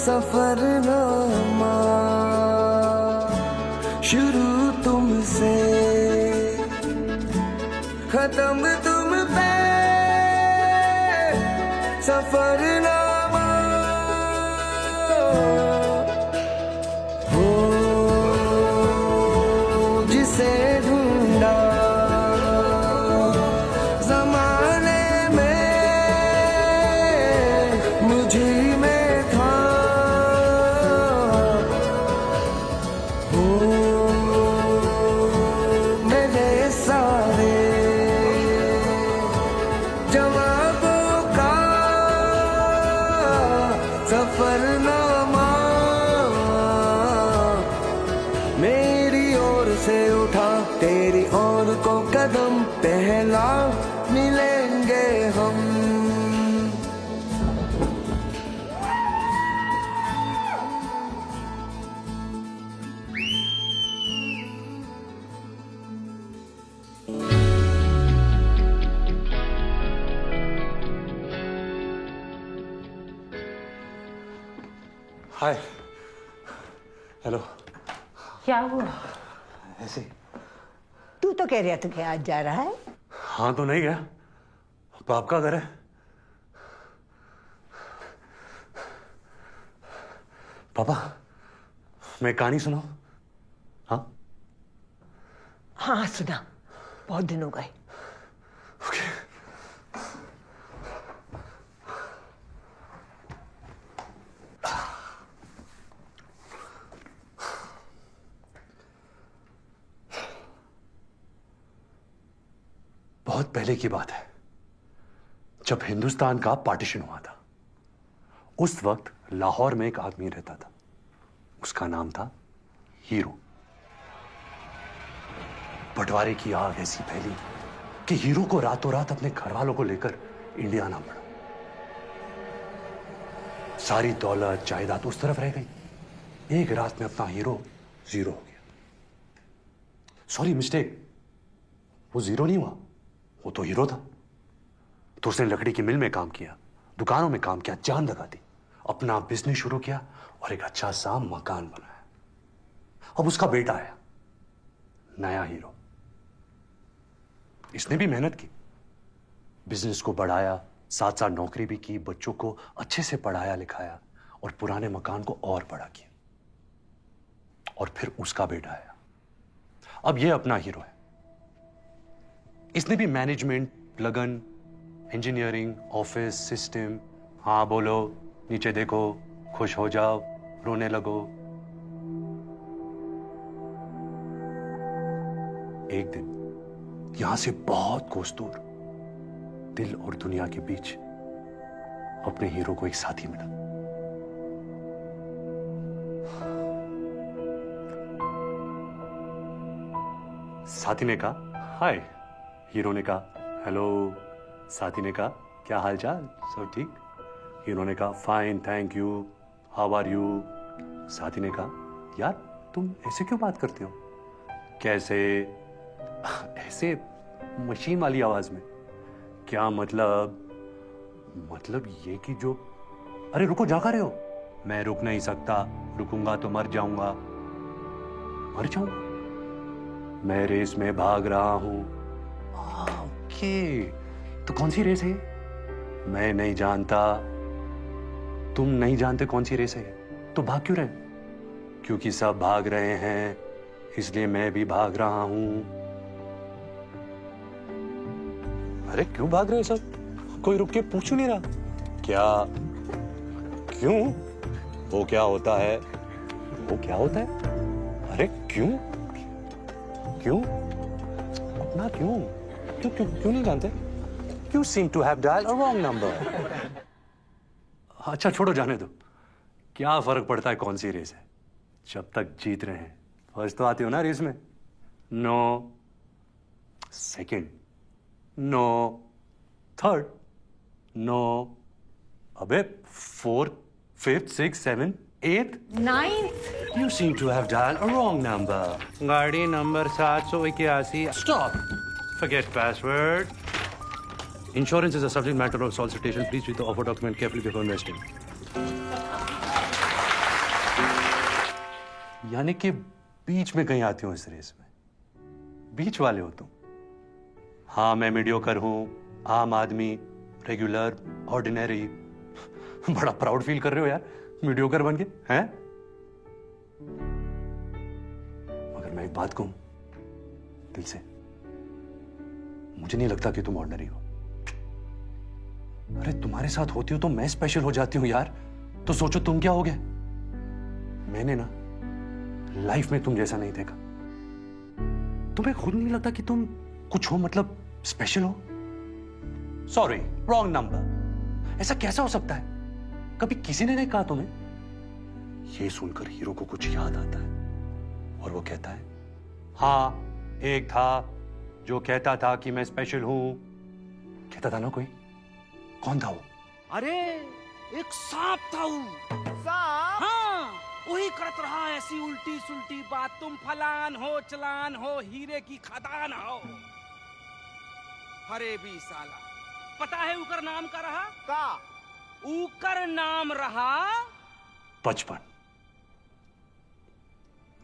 सफरनामा शुरू तुमसे खत्म तुम पे सफरनामा हो जिसे ढूंढा सफरनामा मेरी ओर से उठा तेरी ओर को कदम पहला मिलेंगे हम। हाय, हेलो। क्या हुआ? ऐसे। तू तो कह रहा था कि आज जा रहा है। हाँ तो नहीं गया, बाप का घर है। पापा, मैं कहानी सुनाऊं? हाँ हाँ सुना, बहुत दिन हो गए। बहुत पहले की बात है, जब हिंदुस्तान का पार्टीशन हुआ था। उस वक्त लाहौर में एक आदमी रहता था, उसका नाम था हीरो। बंटवारे की आग ऐसी फैली कि हीरो को रातों रात अपने घर वालों को लेकर इंडिया आना पड़ा। सारी दौलत जायदाद उस तरफ रह गई। एक रात में अपना हीरो जीरो हो गया। सॉरी, मिस्टेक, वो जीरो नहीं हुआ, वो तो हीरो था। तो उसने लकड़ी की मिल में काम किया, दुकानों में काम किया, जान लगा दी, अपना बिजनेस शुरू किया और एक अच्छा सा मकान बनाया। अब उसका बेटा आया, नया हीरो। इसने भी मेहनत की, बिजनेस को बढ़ाया, साथ साथ नौकरी भी की, बच्चों को अच्छे से पढ़ाया लिखाया और पुराने मकान को और बड़ा किया। और फिर उसका बेटा आया, अब ये अपना हीरो है। इसने भी मैनेजमेंट, लगन, इंजीनियरिंग, ऑफिस, सिस्टम, हाँ बोलो, नीचे देखो, खुश हो जाओ, रोने लगो। एक दिन यहां से बहुत कोस दूर, दिल और दुनिया के बीच, अपने हीरो को एक साथी मिला। साथी ने कहा हाय, हीरो ने कहा हेलो। साथी ने कहा क्या हालचाल, सब ठीक? हीरो ने कहा fine thank you, how are you? साथी ने कहा यार तुम ऐसे क्यों बात करते हो? कैसे? ऐसे मशीन वाली आवाज में। क्या मतलब? मतलब ये कि जो, अरे रुको, जा कर रहे हो? मैं रुक नहीं सकता, रुकूंगा तो मर जाऊंगा। मर जाऊंगा? मैं रेस में भाग रहा हूं। ओके, तो कौन सी रेस है? मैं नहीं जानता, तुम नहीं जानते कौन सी रेस है, तो भाग क्यों रहे? क्योंकि सब भाग रहे हैं, इसलिए मैं भी भाग रहा हूं। अरे क्यों भाग रहे हैं सब? कोई रुक के पूछ नहीं रहा क्या? क्यों? वो क्या होता है? वो क्या होता है? अरे क्यों? क्यों? अपना क्यों? क्यों क्यों क्यों नहीं जानते? You seem to have dialed a wrong number. अच्छा छोड़ो, जाने दो। क्या फर्क पड़ता है कौन सी रेस है, जब तक जीत रहे हैं। फर्स्ट तो आते हो ना रेस में? No. Second? No. Third? No. अबे fourth, fifth, six, seven, eight, ninth. You seem to have dialed a wrong number. गाड़ी number 781। Stop. Forget password. Insurance is a subject matter of solicitation. Please read the offer document carefully before investing. यानी कि बीच में कहीं आती हूँ इस रेस में, बीच वाले हो तुम। हाँ मैं मीडियोकर हूँ, आम आदमी, रेगुलर, ऑर्डिनरी। बड़ा प्राउड फील कर रहे हो यार मीडियोकर बन के, हैं? मगर मैं एक बात कहूं दिल से, मुझे नहीं लगता कि तुम ऑर्डिनरी हो। अरे तुम्हारे साथ होती हो तो मैं स्पेशल हो जाती हूं यार। तो सोचो तुम क्या होगे। मैंने ना लाइफ में तुम जैसा नहीं देखा। तुम्हें खुद नहीं लगता कि तुम कुछ हो, मतलब स्पेशल हो? Sorry, wrong number. ऐसा कैसा हो सकता है? कभी किसी ने नहीं कहा तुम्हें? ये सुनकर हीरो को कुछ याद आता है और वो कहता है हाँ एक था जो कहता था कि मैं स्पेशल हूं। कहता था ना कोई? कौन था वो? अरे एक सांप था वो। सांप? हाँ, वही करत रहा ऐसी उल्टी सुल्टी बात, तुम फलान हो, चलान हो, हीरे की खदान हो। अरे भी साला, पता है उकर नाम का रहा? का? उकर नाम रहा बचपन।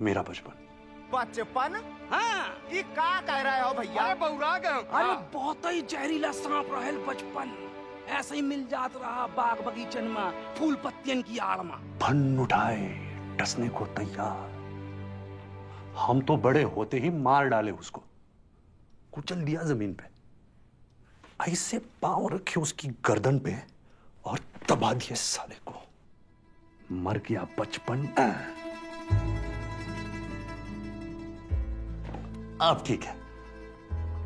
मेरा बचपन। बचपन? हाँ। ये का कह रहे हो भैया? अरे बौरा गए। अरे बहुत ही जहरीला सांप रहल बचपन। ऐसे ही मिल जात रहा बाग बगीचन में, फूल पत्तियन की आड़ में। फन उठाए, टसने को तैयार। हम तो बड़े होते ही मार डाले उसको, कुचल दिया जमीन पे। ऐसे पांव रखे उसकी गर्दन पे और दबा दिए साले को। मर गया बचपन। अब ठीक है,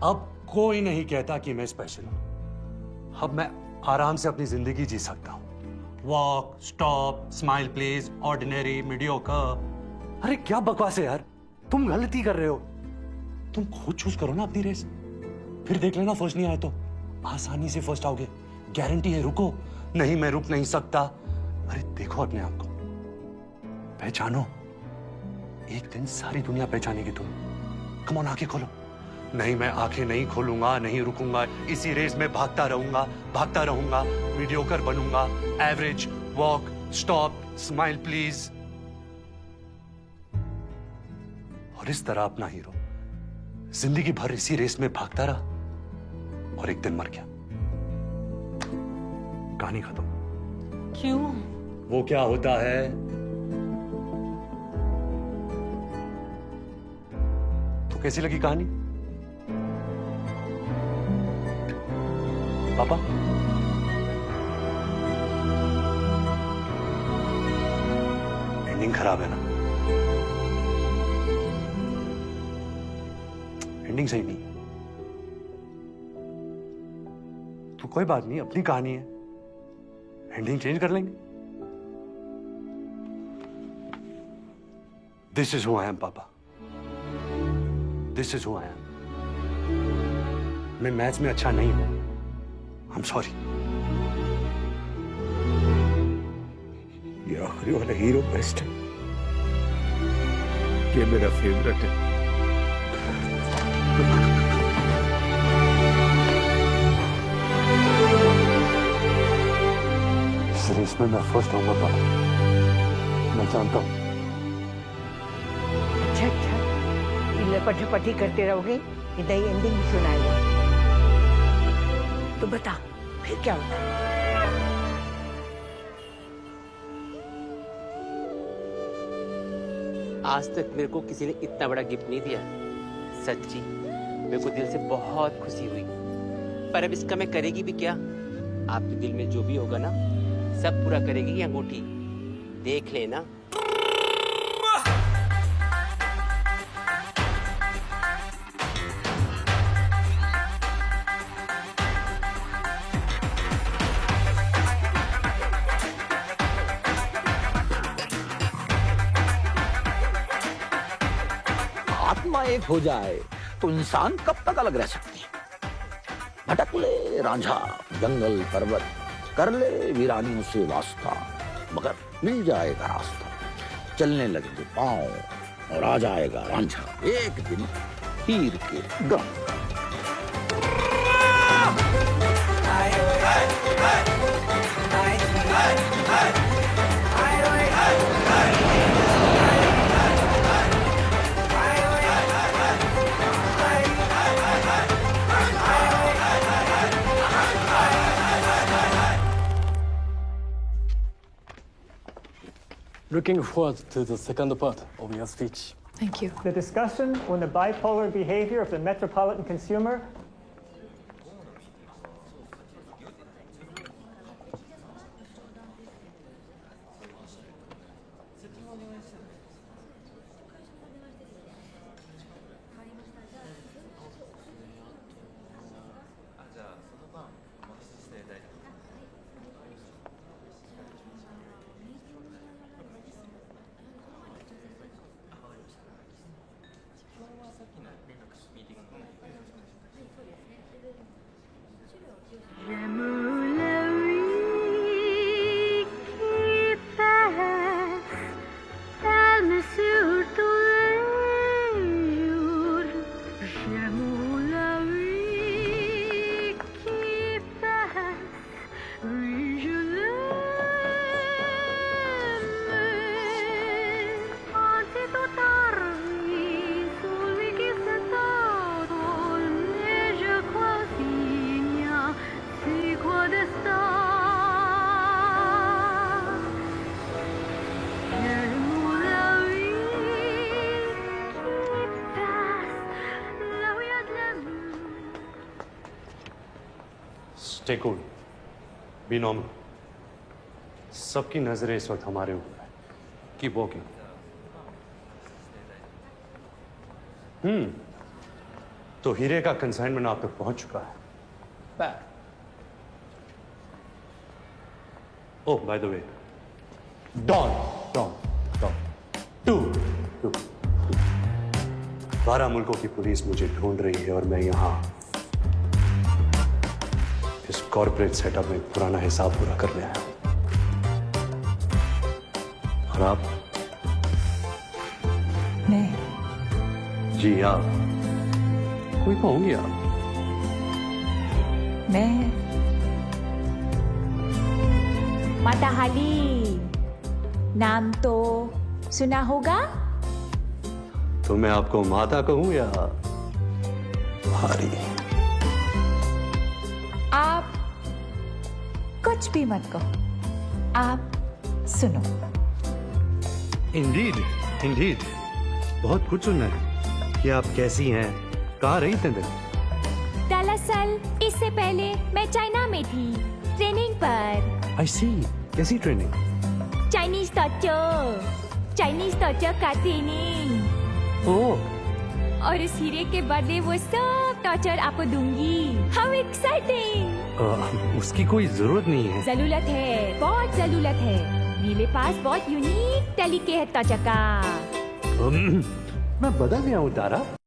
अब कोई नहीं कहता कि मैं स्पेशल हूं। अब मैं आराम से अपनी जिंदगी जी सकता हूं। Walk, stop, smile please, ordinary, mediocre. अरे क्या बकवास है यार, तुम गलती कर रहे हो। तुम खुद चूज करो ना अपनी रेस, फिर देख लेना फर्स्ट नहीं आए तो आसानी से फर्स्ट आओगे, गारंटी है। रुको नहीं, मैं रुक नहीं सकता। अरे देखो अपने आप को, पहचानो। एक दिन सारी दुनिया पहचानेगी तुम। कम ऑन, आंखें खोलो। नहीं, मैं आंखें नहीं खोलूंगा, नहीं रुकूंगा। इसी रेस में भागता रहूंगा, मीडियोकर बनूंगा। Average, walk, stop, smile please. और इस तरह अपना हीरो जिंदगी भर इसी रेस में भागता रहा और एक दिन मर गया। कहानी खत्म। क्यों? वो क्या होता है? तो कैसी लगी कहानी पापा? एंडिंग खराब है ना? एंडिंग सही नहीं। तो कोई बात नहीं, अपनी कहानी है, एंडिंग चेंज कर लेंगे। This is who I am पापा, this is who I am. मैं मैथ्स में अच्छा नहीं हूं, आई एम सॉरी। ये आखिरी वाला हीरो बेस्ट है, ये मेरा फेवरेट है। इस रेस में मैं फर्स्ट आऊंगा पापा, मैं जानता हूं। अच्छा लपटी करते रहोगे, इधर ही एंडिंग सुनाएगा। तो बता फिर क्या होता है? आज तक मेरे को किसी ने इतना बड़ा गिफ्ट नहीं दिया। सच्ची मेरे को दिल से बहुत खुशी हुई, पर अब इसका मैं करेगी भी क्या? आपके दिल में जो भी होगा ना, सब पूरा करेगी ये अंगूठी, देख लेना। आत्मा एक हो जाए तो इंसान कब तक अलग रह सकते हैं? भटक ले रांझा जंगल पर्वत, कर ले वीरानियों से वास्ता, मगर मिल जाएगा रास्ता। चलने लगेंगे पांव और आ जाएगा रांझा एक दिन हीर के गम। Looking forward to the second part of your speech. Thank you. The discussion on the bipolar behavior of the metropolitan consumer. Stay cool. Be normal. सबकी नजरें इस वक्त हमारे ऊपर है। Keep walking. तो हीरे का कंसाइनमेंट आप तक पहुंच चुका है। Oh, by the way, Don. 12 मुल्कों की पुलिस मुझे ढूंढ रही है और मैं यहाँ इस कॉर्पोरेट सेटअप में पुराना हिसाब पूरा करने आया हूं। और आप? मैं? जी आप? कोई कहूंगी आप? मैं माता हाली, नाम तो सुना होगा? तो मैं आपको माता कहूं या भारी। आप कुछ भी मत कहो, आप सुनो। इंडीड बहुत कुछ सुनना है कि आप कैसी हैं, कहाँ रही इतने दिन? दरअसल इससे पहले मैं चाइना में थी ट्रेनिंग पर। आई सी, कैसी ट्रेनिंग? चाइनीज टॉर्चर का ट्रेनिंग। ओह, और उस हीरे के बदले वो सब टॉर्चर आपको दूंगी। How exciting. उसकी कोई जरूरत नहीं है। जरूरत है, बहुत जरूरत है। मेरे पास बहुत यूनिक तरीके है टॉर्चर का। मैं बदल गया हूँ तारा।